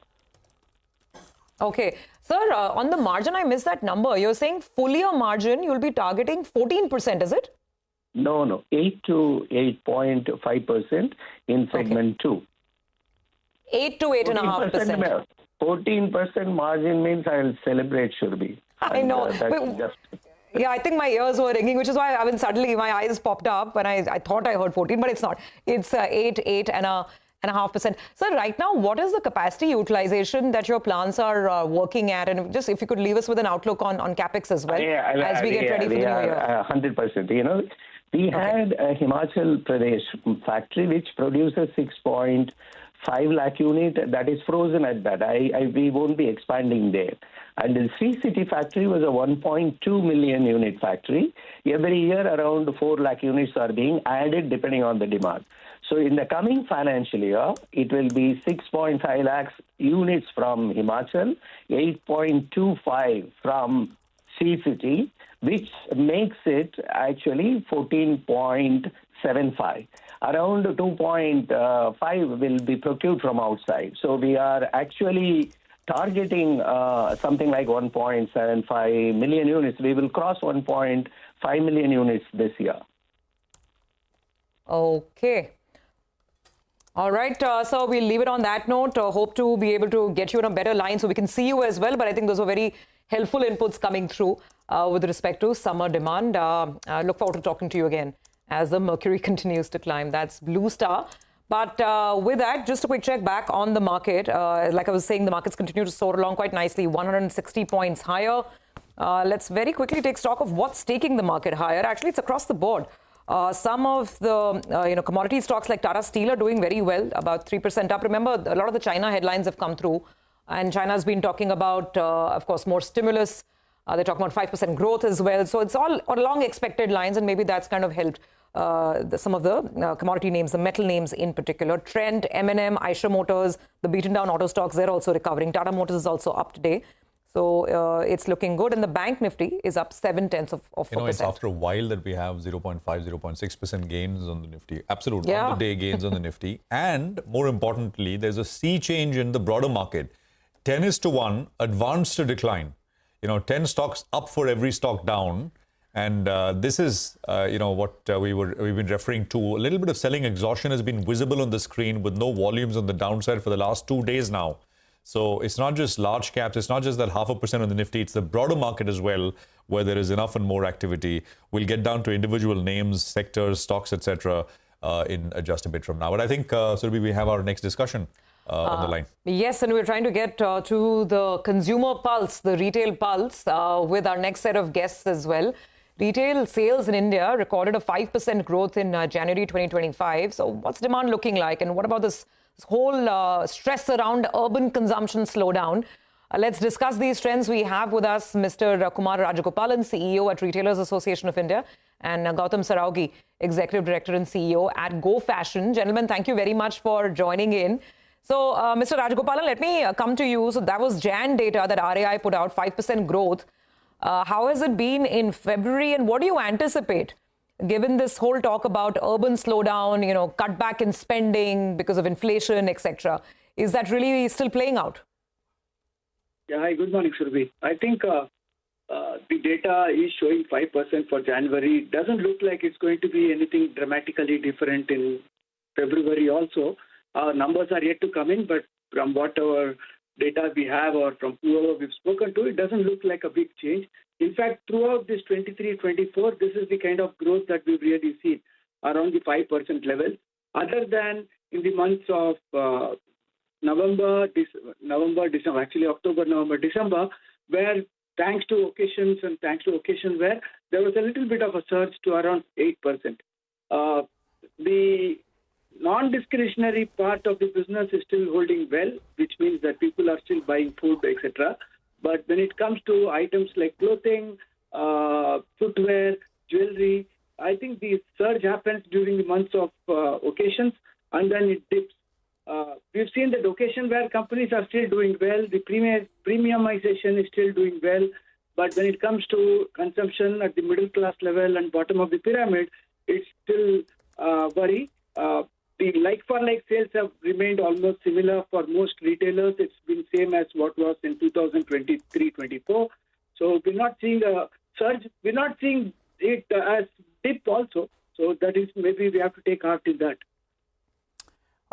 Okay. Sir, on the margin, I missed that number. You're saying full year margin, you'll be targeting 14%, is it? No, 8 to 8.5% in segment 2. 8 to 8.5%. 14% margin means I'll celebrate, Shurbi. I know. Yeah, I think my ears were ringing, which is why suddenly my eyes popped up when I thought I heard 14, but it's not. It's 8 and 6.5%. So right now, what is the capacity utilization that your plants are working at? And just if you could leave us with an outlook on CapEx as well, as we get ready for the new year. 100%. You know, we had a Himachal Pradesh factory which produces 6.5 lakh unit. That is frozen at that. We won't be expanding there. And the Sri City factory was a 1.2 million unit factory. Every year, around 4 lakh units are being added depending on the demand. So in the coming financial year, it will be 6.5 lakhs units from Himachal, 8.25 from Sri City, which makes it actually 14.75. Around 2.5 will be procured from outside. So we are actually targeting something like 1.75 million units. We will cross 1.5 million units this year. Okay. All right, so we'll leave it on that note. Hope to be able to get you on a better line so we can see you as well. But I think those were very helpful inputs coming through with respect to summer demand. I look forward to talking to you again as the mercury continues to climb. That's Blue Star. But with that, just a quick check back on the market. Like I was saying, the markets continue to soar along quite nicely, 160 points higher. Let's very quickly take stock of what's taking the market higher. Actually, it's across the board. Some of the commodity stocks like Tata Steel are doing very well, about 3% up. Remember, a lot of the China headlines have come through, and China's been talking about, of course, more stimulus. They're talking about 5% growth as well. So it's all along expected lines, and maybe that's kind of helped some of the commodity names, the metal names in particular. Trent, M&M, Eicher Motors, the beaten down auto stocks, they're also recovering. Tata Motors is also up today. So it's looking good. And the bank Nifty is up 0.7 of 4%. You know, it's after a while that we have 0.5, 0.6% gains on the Nifty. Absolutely. On the day gains on the Nifty. And more importantly, there's a sea change in the broader market. 10:1, advanced to decline. 10 stocks up for every stock down. And this is, what we've been referring to. A little bit of selling exhaustion has been visible on the screen with no volumes on the downside for the last 2 days now. So it's not just large caps, it's not just that 0.5% on the Nifty, it's the broader market as well, where there is enough and more activity. We'll get down to individual names, sectors, stocks, etc. In just a bit from now. But I think, Surabhi, we have our next discussion on the line. Yes, and we're trying to get to the consumer pulse, the retail pulse, with our next set of guests as well. Retail sales in India recorded a 5% growth in January 2025. So what's demand looking like? And what about this whole stress around urban consumption slowdown? Let's discuss these trends. We have with us Mr. Kumar Rajagopalan, CEO at Retailers Association of India, and Gautam Saraogi, Executive Director and CEO at Go Fashion. Gentlemen, thank you very much for joining in. So, Mr. Rajagopalan, let me come to you. So that was Jan data that RAI put out, 5% growth. How has it been in February, and what do you anticipate, given this whole talk about urban slowdown, cutback in spending because of inflation, etc.? Is that really still playing out? Yeah, hi, good morning, Surabhi. I think the data is showing 5% for January. It doesn't look like it's going to be anything dramatically different in February also. Our numbers are yet to come in, but from whatever data we have or from whoever we've spoken to, it doesn't look like a big change. In fact, throughout this 23-24, this is the kind of growth that we've really seen, around the 5% level, other than in the months of November, December, actually October, November, December, where thanks to occasion wear, there was a little bit of a surge to around 8%. The non-discretionary part of the business is still holding well, which means that people are still buying food, etc. But when it comes to items like clothing, footwear, jewelry, I think the surge happens during the months of occasions, and then it dips. We've seen that occasion wear companies are still doing well. The premiumization is still doing well. But when it comes to consumption at the middle class level and bottom of the pyramid, it's still worry. The like-for-like sales have remained almost similar for most retailers. It's been same as what was in 2023-24. So we're not seeing a surge. We're not seeing it as dip also. So that is, maybe we have to take heart in that.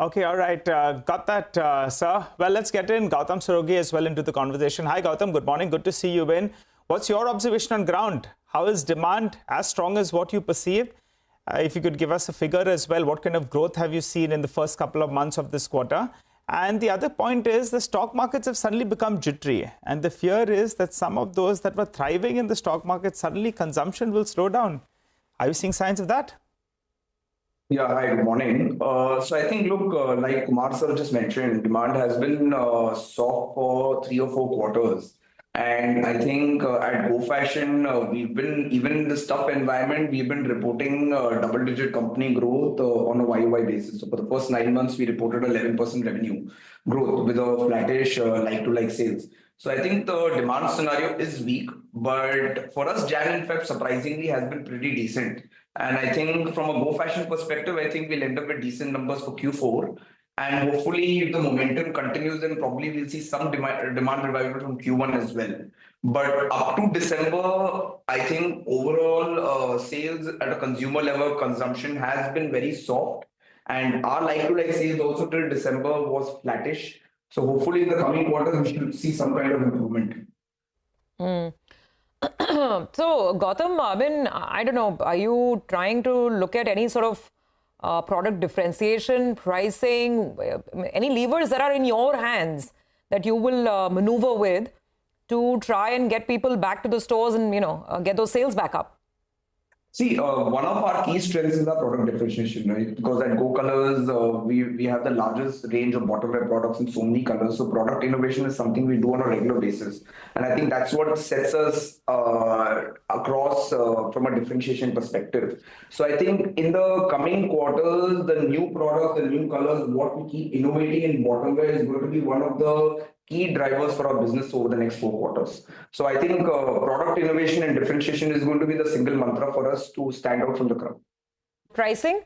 Okay, all right. Got that, sir. Well, let's get in Gautam Saraogi as well into the conversation. Hi, Gautam. Good morning. Good to see you in. What's your observation on ground? How is demand as strong as what you perceived? If you could give us a figure as well, what kind of growth have you seen in the first couple of months of this quarter? And the other point is the stock markets have suddenly become jittery. And the fear is that some of those that were thriving in the stock market, suddenly consumption will slow down. Are you seeing signs of that? Yeah, hi, good morning. So I think, look, like Kumar sir just mentioned, demand has been soft for 3 or 4 quarters. And I think at Go Fashion, we've been, even in this tough environment, we've been reporting double-digit company growth on a YOY basis. So for the first 9 months, we reported 11% revenue growth with a flattish like-to-like sales. So I think the demand scenario is weak, but for us, Jan and Feb surprisingly has been pretty decent. And I think from a Go Fashion perspective, I think we'll end up with decent numbers for Q4. And hopefully, if the momentum continues, then probably we'll see some demand revival from Q1 as well. But up to December, I think overall sales at a consumer level, consumption has been very soft. And our like-to-like sales also till December was flattish. So hopefully in the coming quarters, we should see some kind of improvement. So, Gautam, I mean, I don't know, are you trying to look at any sort of product differentiation, pricing, any levers that are in your hands that you will maneuver with to try and get people back to the stores and, you know, get those sales back up? See, one of our key strengths is our product differentiation, right? Because at Go Colors, we have the largest range of bottom wear products in so many colors. So product innovation is something we do on a regular basis. And I think that's what sets us across from a differentiation perspective. So I think in the coming quarters, the new products, the new colors, what we keep innovating in bottom wear is going to be one of the key drivers for our business over the next 4 quarters. So I think product innovation and differentiation is going to be the single mantra for us to stand out from the crowd. Pricing?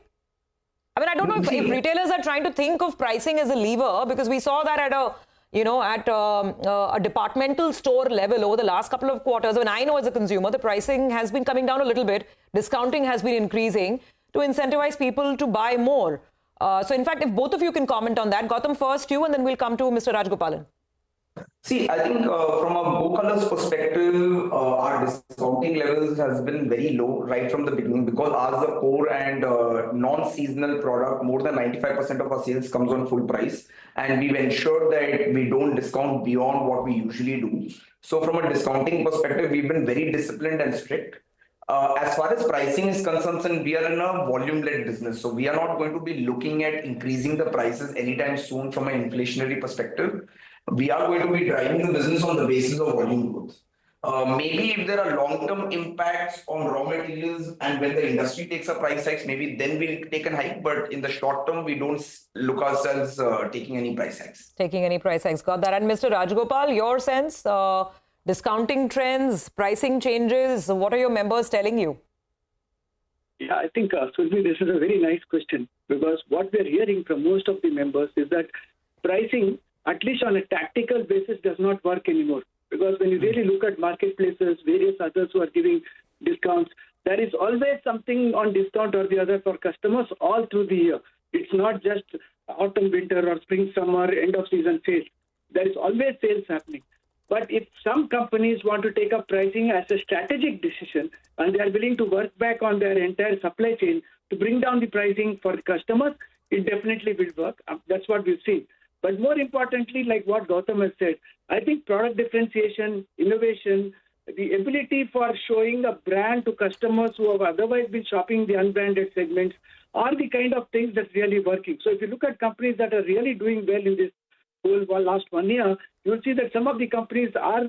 I mean, I don't know if retailers are trying to think of pricing as a lever, because we saw that at a, you know, at a departmental store level over the last couple of quarters. When I know as a consumer, the pricing has been coming down a little bit. Discounting has been increasing to incentivize people to buy more. So in fact, if both of you can comment on that, Gautam, first you, and then we'll come to Mr. Rajgopalan. See, I think from a Go Colors perspective, our discounting levels has been very low right from the beginning, because as the core and non-seasonal product, more than 95% of our sales comes on full price. And we've ensured that we don't discount beyond what we usually do. So from a discounting perspective, we've been very disciplined and strict. As far as pricing is concerned, we are in a volume-led business. So we are not going to be looking at increasing the prices anytime soon from an inflationary perspective. We are going to be driving the business on the basis of volume growth. Maybe if there are long-term impacts on raw materials and when the industry takes a price hikes, maybe then we'll take a hike. But in the short term, we don't look ourselves taking any price hikes. Taking any price hikes. Got that. And Mr. Rajgopal, your sense, discounting trends, pricing changes, what are your members telling you? Yeah, I think, Survi, this is a very nice question, because what we're hearing from most of the members is that pricing, at least on a tactical basis, does not work anymore. Because when you really look at marketplaces, various others who are giving discounts, there is always something on discount or the other for customers all through the year. It's not just autumn, winter or spring, summer, end of season sales. There is always sales happening. But if some companies want to take up pricing as a strategic decision and they are willing to work back on their entire supply chain to bring down the pricing for the customers, it definitely will work. That's what we've seen. But more importantly, like what Gautam has said, I think product differentiation, innovation, the ability for showing a brand to customers who have otherwise been shopping the unbranded segments are the kind of things that's really working. So if you look at companies that are really doing well in this whole last 1 year, you'll see that some of the companies are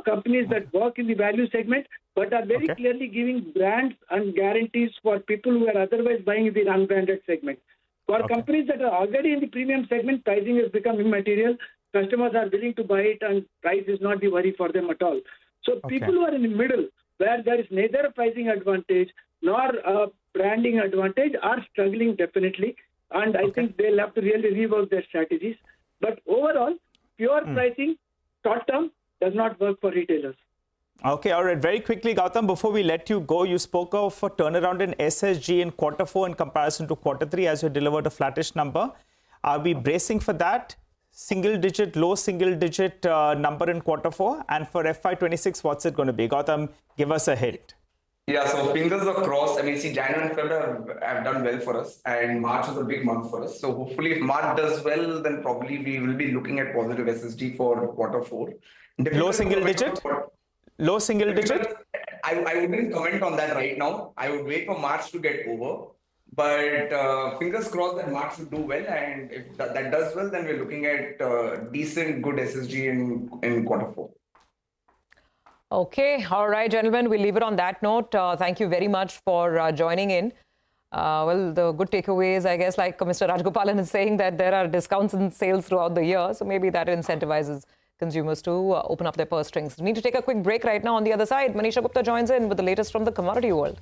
companies that work in the value segment, but are very clearly giving brands and guarantees for people who are otherwise buying in the unbranded segment. For companies that are already in the premium segment, pricing has become immaterial. Customers are willing to buy it and price is not the worry for them at all. So people who are in the middle, where there is neither a pricing advantage nor a branding advantage, are struggling definitely. And I think they'll have to really rework their strategies. But overall, pure pricing, short term, does not work for retailers. Okay, all right. Very quickly, Gautam, before we let you go, you spoke of a turnaround in SSG in quarter 4 in comparison to quarter 3 as you delivered a flattish number. Are we bracing for that? Single-digit, low single-digit number in quarter 4? And for FY26, what's it going to be? Gautam, give us a hint. Yeah, so fingers are crossed. I mean, see, January and February have done well for us, and March is a big month for us. So hopefully, if March does well, then probably we will be looking at positive SSG for quarter 4. Low single digit? Low single digit? I wouldn't comment on that right now. I would wait for March to get over. But fingers crossed that March will do well. And if that does well, then we're looking at decent, good SSG in quarter 4. Okay. All right, gentlemen, we'll leave it on that note. Thank you very much for joining in. Well, the good takeaway is, I guess, like Mr. Rajgopalan is saying, that there are discounts and sales throughout the year. So maybe that incentivizes consumers to open up their purse strings. We need to take a quick break right now. On the other side, Manisha Gupta joins in with the latest from the commodity world.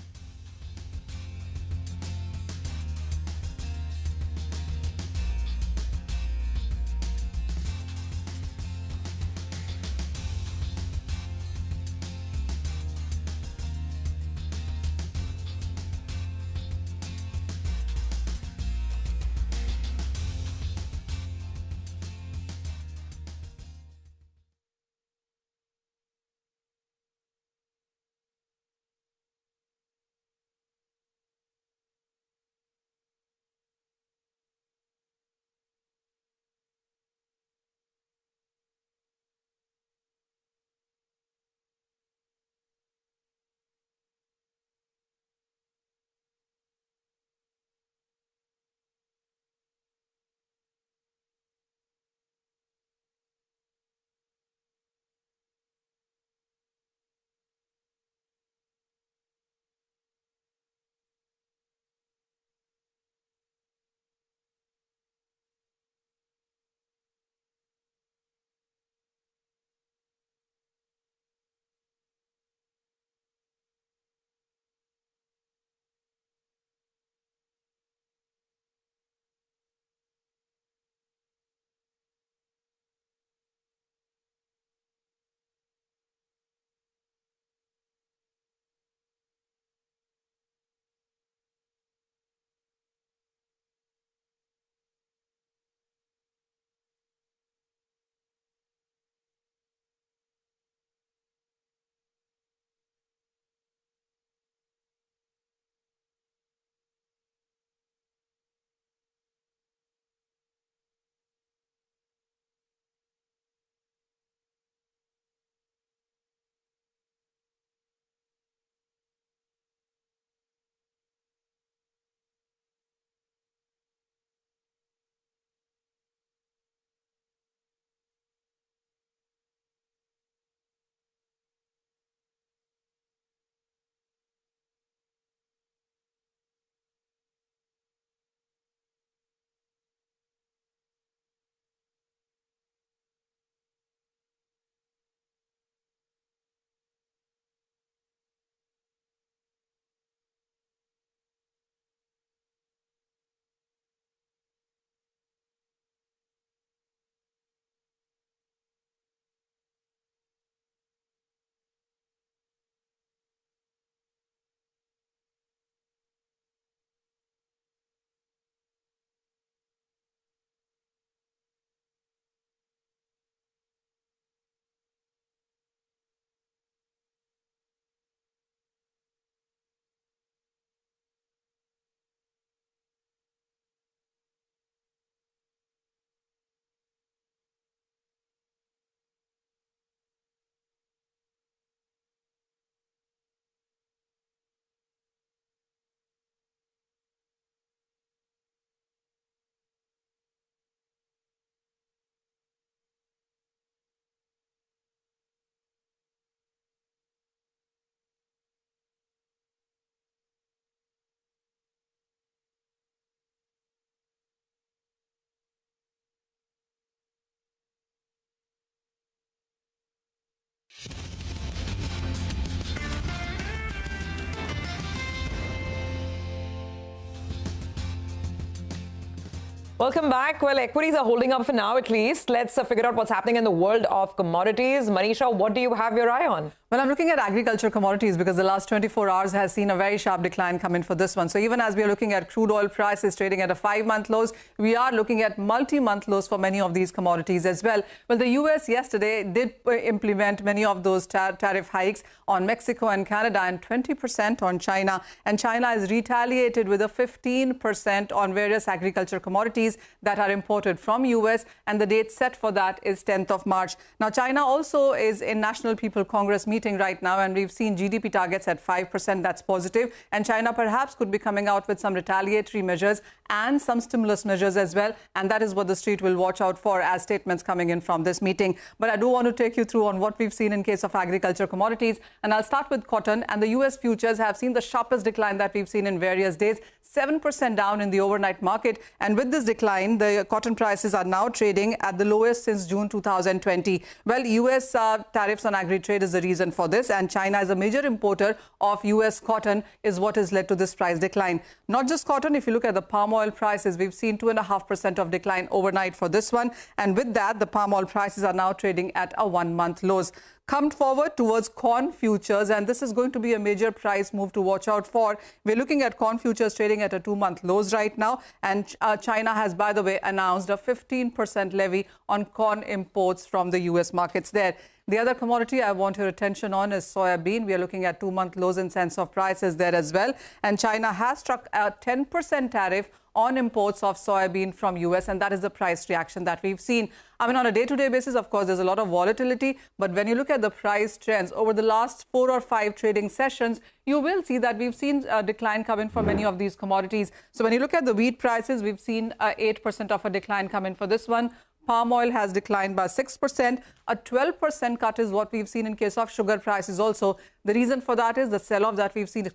Welcome back. Well, equities are holding up for now, at least. Let's figure out what's happening in the world of commodities. Manisha, what do you have your eye on? Well, I'm looking at agriculture commodities because the last 24 hours has seen a very sharp decline come in for this one. So even as we are looking at crude oil prices trading at a 5-month lows, we are looking at multi-month lows for many of these commodities as well. Well, the U.S. yesterday did implement many of those tariff hikes on Mexico and Canada and 20% on China. And China has retaliated with a 15% on various agriculture commodities that are imported from U.S. And the date set for that is 10th of March. Now, China also is in National People Congress meeting right now, and we've seen GDP targets at 5%. That's positive. And China perhaps could be coming out with some retaliatory measures and some stimulus measures as well. And that is what the street will watch out for as statements coming in from this meeting. But I do want to take you through on what we've seen in case of agriculture commodities. And I'll start with cotton. And the U.S. futures have seen the sharpest decline that we've seen in various days, 7% down in the overnight market. And with this decline, the cotton prices are now trading at the lowest since June 2020. Well, U.S. tariffs on agri-trade is the reason for this, and China is a major importer of U.S. cotton is what has led to this price decline. Not just cotton, if you look at the palm oil prices, we've seen 2.5% of decline overnight for this one. And with that, the palm oil prices are now trading at a 1-month lows. Come forward towards corn futures, and this is going to be a major price move to watch out for. We're looking at corn futures trading at a 2-month lows right now, and China has, by the way, announced a 15% levy on corn imports from the U.S. markets there. The other commodity I want your attention on is soybean. We are looking at 2-month lows in sense of prices there as well. And China has struck a 10% tariff on imports of soybean from U.S. and that is the price reaction that we've seen. I mean, on a day-to-day basis, of course, there's a lot of volatility. But when you look at the price trends over the last 4 or 5 trading sessions, you will see that we've seen a decline come in for many of these commodities. So when you look at the wheat prices, we've seen 8% of a decline come in for this one. Palm oil has declined by 6%. A 12% cut is what we've seen in case of sugar prices also. The reason for that is the sell-off that we've seen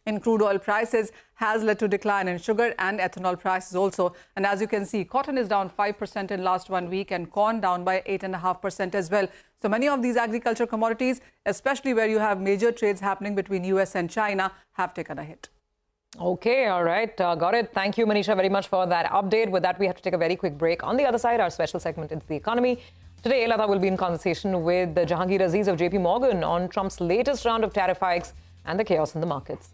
in crude oil prices has led to decline in sugar and ethanol prices also. And as you can see, cotton is down 5% in last 1 week and corn down by 8.5% as well. So many of these agriculture commodities, especially where you have major trades happening between US and China, have taken a hit. Okay, all right. Got it. Thank you, Manisha, very much for that update. With that, we have to take a very quick break. On the other side, our special segment is the economy. Today, Lata will be in conversation with Jahangir Aziz of JP Morgan on Trump's latest round of tariff hikes and the chaos in the markets.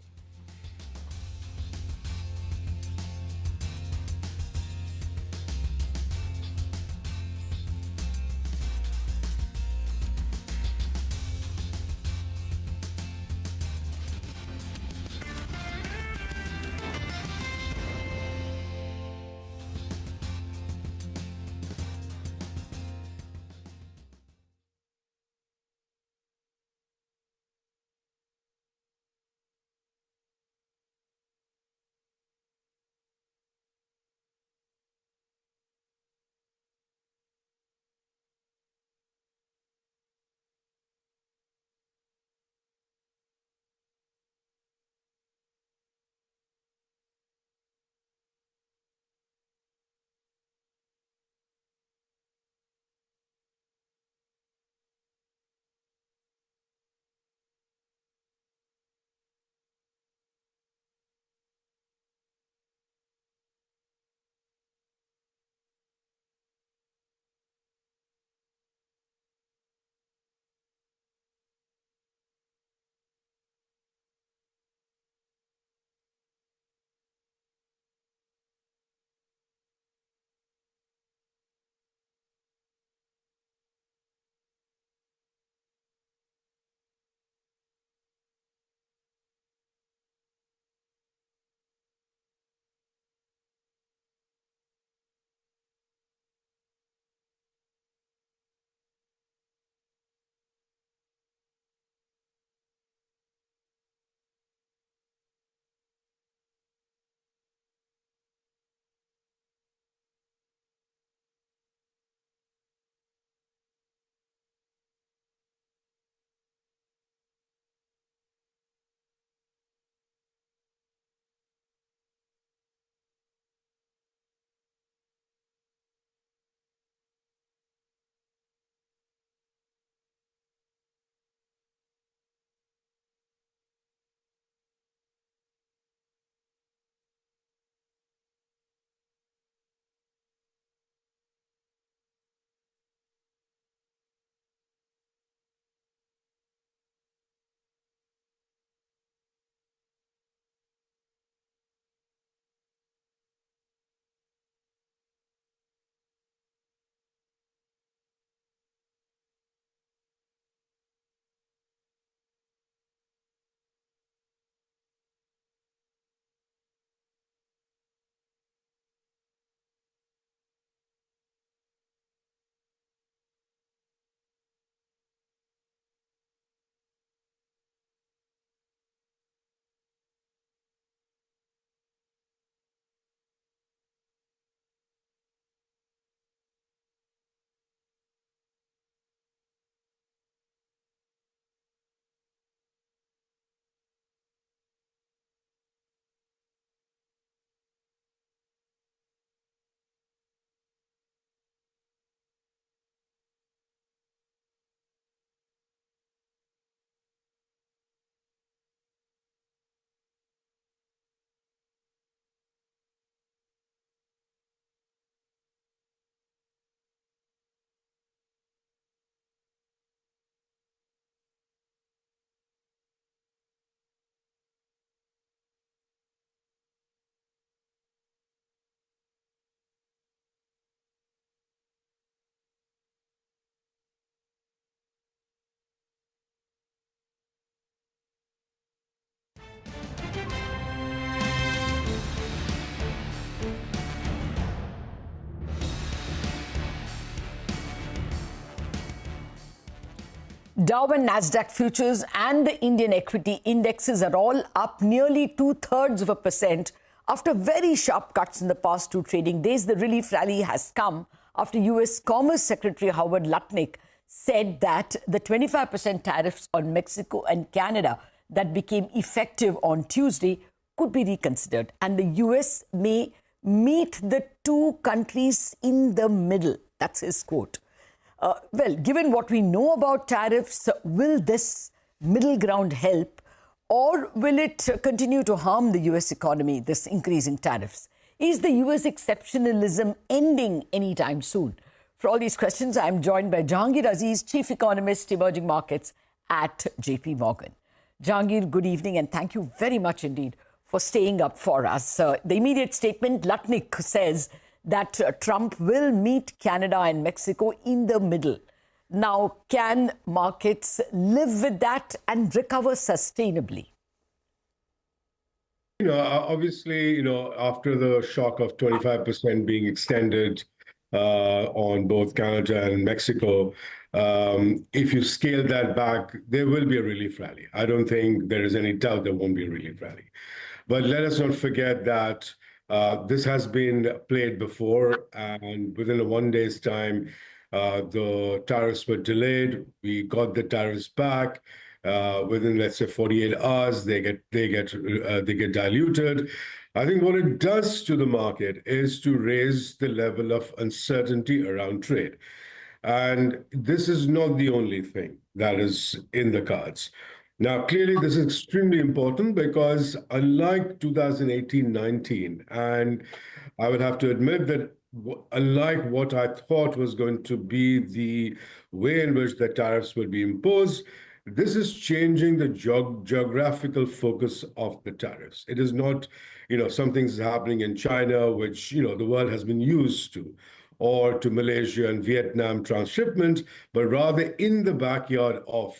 Dow and Nasdaq futures and the Indian equity indexes are all up nearly 0.2% after very sharp cuts in the past two trading days. The relief rally has come after US Commerce Secretary Howard Lutnick said that the 25% tariffs on Mexico and Canada that became effective on Tuesday could be reconsidered, and the US may meet the two countries in the middle. That's his quote. Well, given what we know about tariffs, will this middle ground help, or will it continue to harm the US economy, this increase in tariffs? Is the US exceptionalism ending anytime soon? For all these questions, I'm joined by Jahangir Aziz, Chief Economist, Emerging Markets at JP Morgan. Jahangir, good evening, and thank you very much indeed for staying up for us. The immediate statement, Lutnick says that Trump will meet Canada and Mexico in the middle. Now, can markets live with that and recover sustainably? Obviously, after the shock of 25% being extended on both Canada and Mexico, if you scale that back, there will be a relief rally. I don't think there is any doubt there won't be a relief rally. But let us not forget that this has been played before, and within a 1 day's time, the tariffs were delayed. We got the tariffs back. Within, let's say, 48 hours, they get diluted. I think what it does to the market is to raise the level of uncertainty around trade. And this is not the only thing that is in the cards. Now, clearly, this is extremely important because unlike 2018-19, and I would have to admit that unlike what I thought was going to be the way in which the tariffs would be imposed, this is changing the geographical focus of the tariffs. It is not, something's happening in China, which, the world has been used to, or to Malaysia and Vietnam transshipment, but rather in the backyard of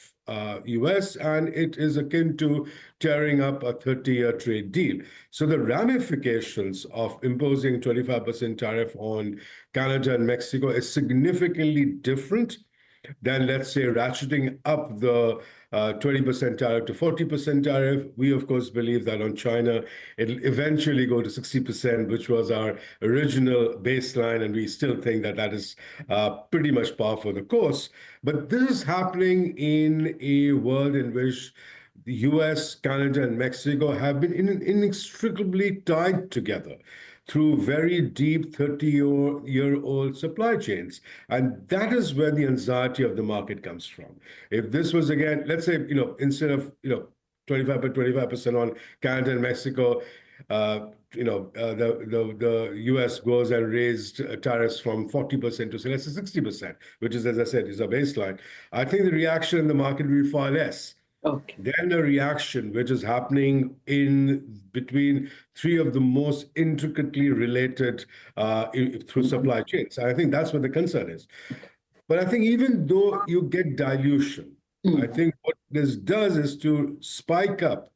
US, and it is akin to tearing up a 30-year trade deal. So the ramifications of imposing 25% tariff on Canada and Mexico is significantly different than, let's say, ratcheting up the 20% tariff to 40% tariff. We, of course, believe that on China, it'll eventually go to 60%, which was our original baseline, and we still think that that is pretty much par for the course. But this is happening in a world in which the US, Canada, and Mexico have been inextricably tied together through very deep 30-year-old supply chains. And that is where the anxiety of the market comes from. If this was, again, let's say, instead of, 25% on Canada and Mexico, the US goes and raised tariffs from 40% to, say, let's say 60%, which is, as I said, is a baseline. I think the reaction in the market will be far less. Okay. Then the reaction which is happening in between three of the most intricately related through supply chains. I think that's what the concern is. But I think even though you get dilution, I think what this does is to spike up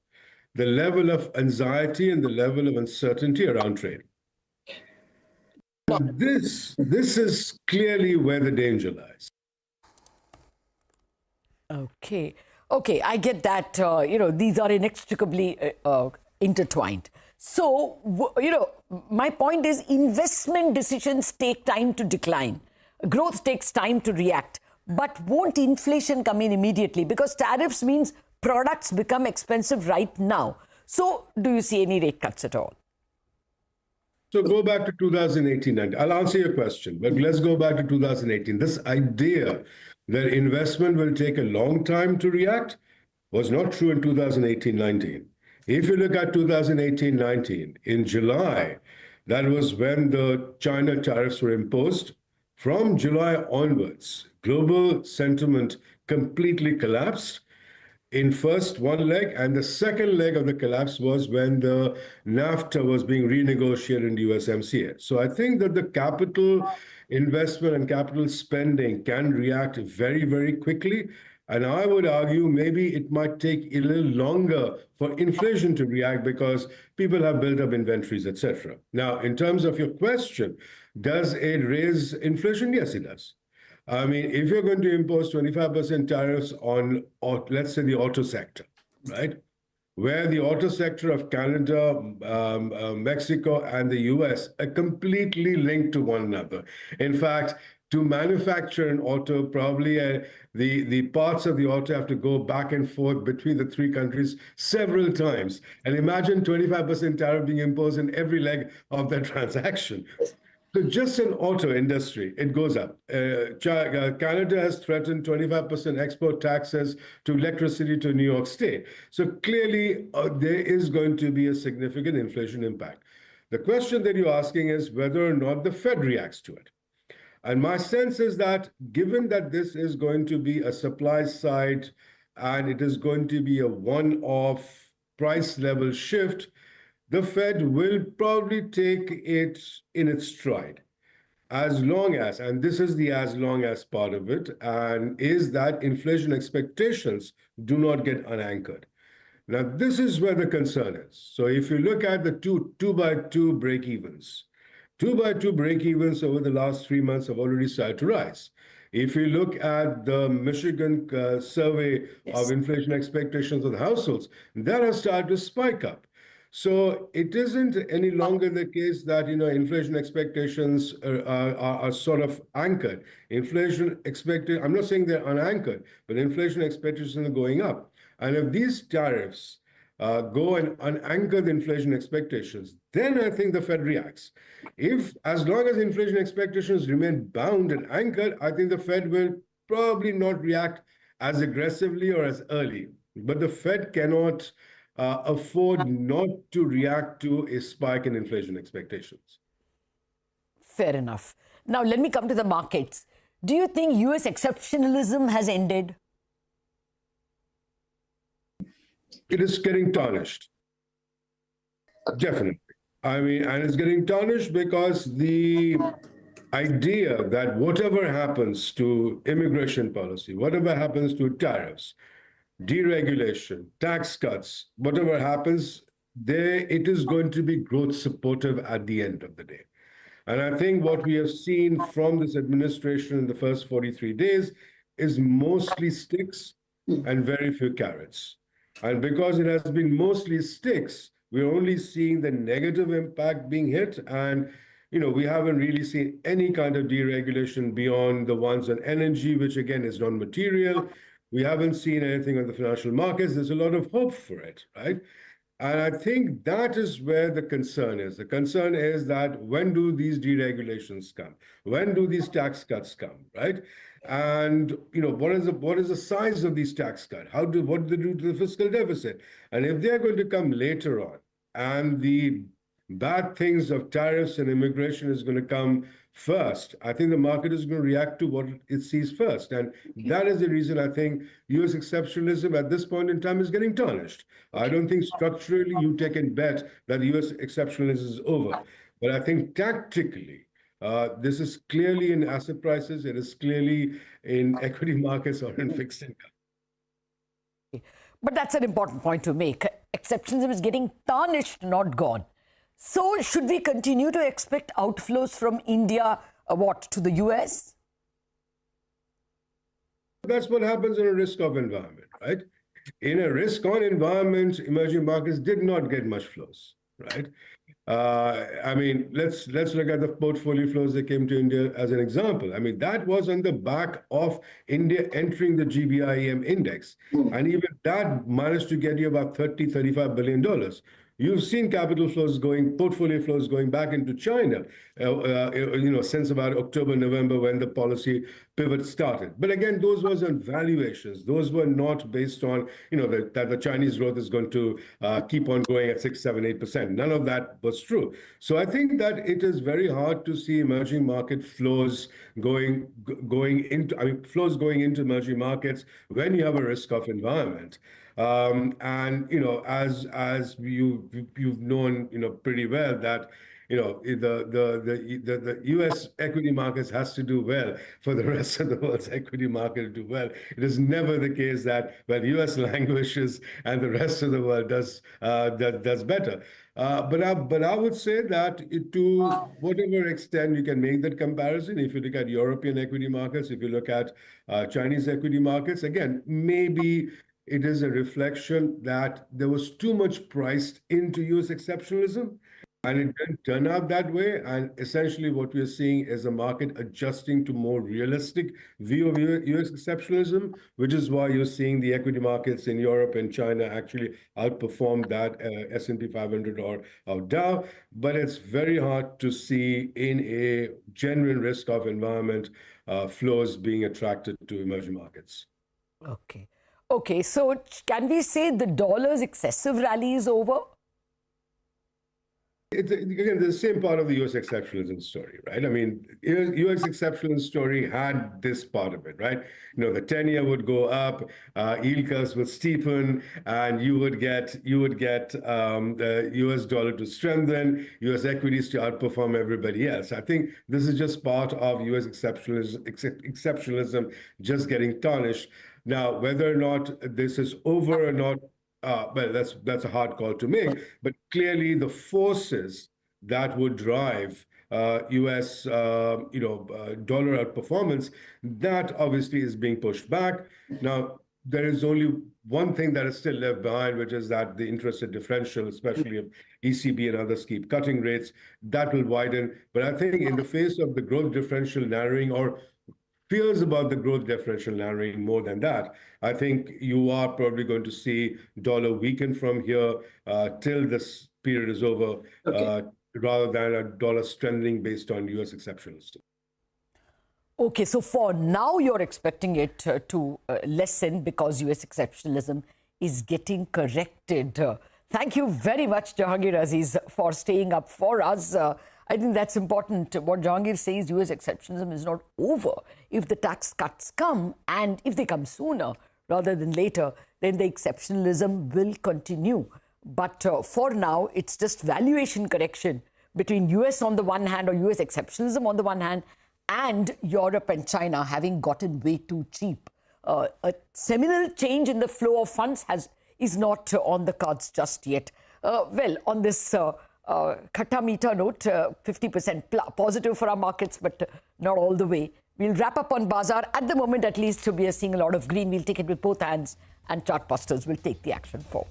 the level of anxiety and the level of uncertainty around trade. This is clearly where the danger lies. Okay, I get that, these are inextricably intertwined. So, my point is investment decisions take time to decline. Growth takes time to react. But won't inflation come in immediately? Because tariffs means products become expensive right now. So, do you see any rate cuts at all? So go back to 2018. I'll answer your question, but let's go back to 2018. This idea that investment will take a long time to react was not true in 2018-19. If you look at 2018-19, in July, that was when the China tariffs were imposed. From July onwards, global sentiment completely collapsed in first one leg, and the second leg of the collapse was when the NAFTA was being renegotiated in the USMCA. So I think that the capital investment and capital spending can react very, very quickly. And I would argue maybe it might take a little longer for inflation to react because people have built up inventories, etc. Now, in terms of your question, does it raise inflation? Yes, it does. I mean, if you're going to impose 25% tariffs on, or let's say, the auto sector, right? Where the auto sector of Canada, Mexico, and the US are completely linked to one another. In fact, to manufacture an auto, probably the parts of the auto have to go back and forth between the three countries several times. And imagine 25% tariff being imposed in every leg of that transaction. So just in auto industry, it goes up. Canada has threatened 25% export taxes to electricity to New York State. So clearly, there is going to be a significant inflation impact. The question that you're asking is whether or not the Fed reacts to it. And my sense is that given that this is going to be a supply side and it is going to be a one-off price level shift, the Fed will probably take it in its stride. As long as, and this is the as long as part of it, and is that inflation expectations do not get unanchored. Now, this is where the concern is. So if you look at the two by two break-evens, 2x2 break-evens over the last 3 months have already started to rise. If you look at the Michigan survey of inflation expectations of the households, that has started to spike up. So it isn't any longer the case that inflation expectations are sort of anchored. I'm not saying they're unanchored, but inflation expectations are going up. And if these tariffs go and unanchor the inflation expectations, then I think the Fed reacts. As long as inflation expectations remain bound and anchored, I think the Fed will probably not react as aggressively or as early. But the Fed cannot afford not to react to a spike in inflation expectations. Fair enough. Now, let me come to the markets. Do you think US exceptionalism has ended? It is getting tarnished. Definitely. I mean, and it's getting tarnished because the idea that whatever happens to immigration policy, whatever happens to tariffs, deregulation, tax cuts, whatever happens, it is going to be growth supportive at the end of the day. And I think what we have seen from this administration in the first 43 days is mostly sticks and very few carrots. And because it has been mostly sticks, we're only seeing the negative impact being hit. And, we haven't really seen any kind of deregulation beyond the ones on energy, which again is non-material. We haven't seen anything on the financial markets. There's a lot of hope for it, right? And I think that is where the concern is. The concern is that when do these deregulations come? When do these tax cuts come, right? And what is the size of these tax cuts? What do they do to the fiscal deficit? And if they're going to come later on, and the bad things of tariffs and immigration is going to come first, I think the market is going to react to what it sees first. And that is the reason I think US exceptionalism at this point in time is getting tarnished. I don't think structurally you take a bet that US exceptionalism is over. But I think tactically, this is clearly in asset prices. It is clearly in equity markets or in fixed income. But that's an important point to make. Exceptionalism is getting tarnished, not gone. So should we continue to expect outflows from India, to the US? That's what happens in a risk-off environment, right? In a risk-on environment, emerging markets did not get much flows, right? I mean, let's look at the portfolio flows that came to India as an example. I mean, that was on the back of India entering the GBIEM index. And even that managed to get you about $35 billion. You've seen capital flows portfolio flows going back into China, since about October, November, when the policy pivot started. But again, those were on valuations. Those were not based on, that the Chinese growth is going to keep on growing at 6, 7, 8%. None of that was true. So I think that it is very hard to see emerging market flows going into emerging markets when you have a risk-off environment. And as you've known pretty well that the U.S. equity markets has to do well for the rest of the world's equity market to do well. It is never the case that U.S. languishes and the rest of the world does better. But I would say that to whatever extent you can make that comparison, if you look at European equity markets, if you look at Chinese equity markets, again, maybe it is a reflection that there was too much priced into U.S. exceptionalism, and it didn't turn out that way. And essentially what we're seeing is a market adjusting to more realistic view of U.S. exceptionalism, which is why you're seeing the equity markets in Europe and China actually outperform that S&P 500 or Dow. But it's very hard to see in a genuine risk-off environment flows being attracted to emerging markets. Okay, so can we say the dollar's excessive rally is over? It's, again, the same part of the U.S. exceptionalism story, right? I mean, U.S. exceptionalism story had this part of it, right? The 10-year would go up, yield curves would steepen, and you would get the U.S. dollar to strengthen, U.S. equities to outperform everybody else. I think this is just part of U.S. exceptionalism just getting tarnished. Now, whether or not this is over or not, well, that's a hard call to make. But clearly, the forces that would drive U.S. dollar outperformance, that obviously is being pushed back. Now, there is only one thing that is still left behind, which is that the interest rate differential, especially if ECB and others keep cutting rates, that will widen. But I think in the face of the growth differential narrowing, or fears about the growth differential narrowing more than that, I think you are probably going to see dollar weaken from here till this period is over, rather than a dollar strengthening based on U.S. exceptionalism. Okay, so for now, you're expecting it to lessen because U.S. exceptionalism is getting corrected. Thank you very much, Jahangir Aziz, for staying up for us. I think that's important. What Jahangir says, U.S. exceptionalism is not over. If the tax cuts come, and if they come sooner rather than later, then the exceptionalism will continue. But for now, it's just valuation correction between U.S. on the one hand, or U.S. exceptionalism on the one hand, and Europe and China having gotten way too cheap. A seminal change in the flow of funds is not on the cards just yet. Well, on this Khatta meter note, 50% positive for our markets, but not all the way. We'll wrap up on Bazaar. At the moment, at least, we are seeing a lot of green. We'll take it with both hands, and Chartbusters will take the action forward.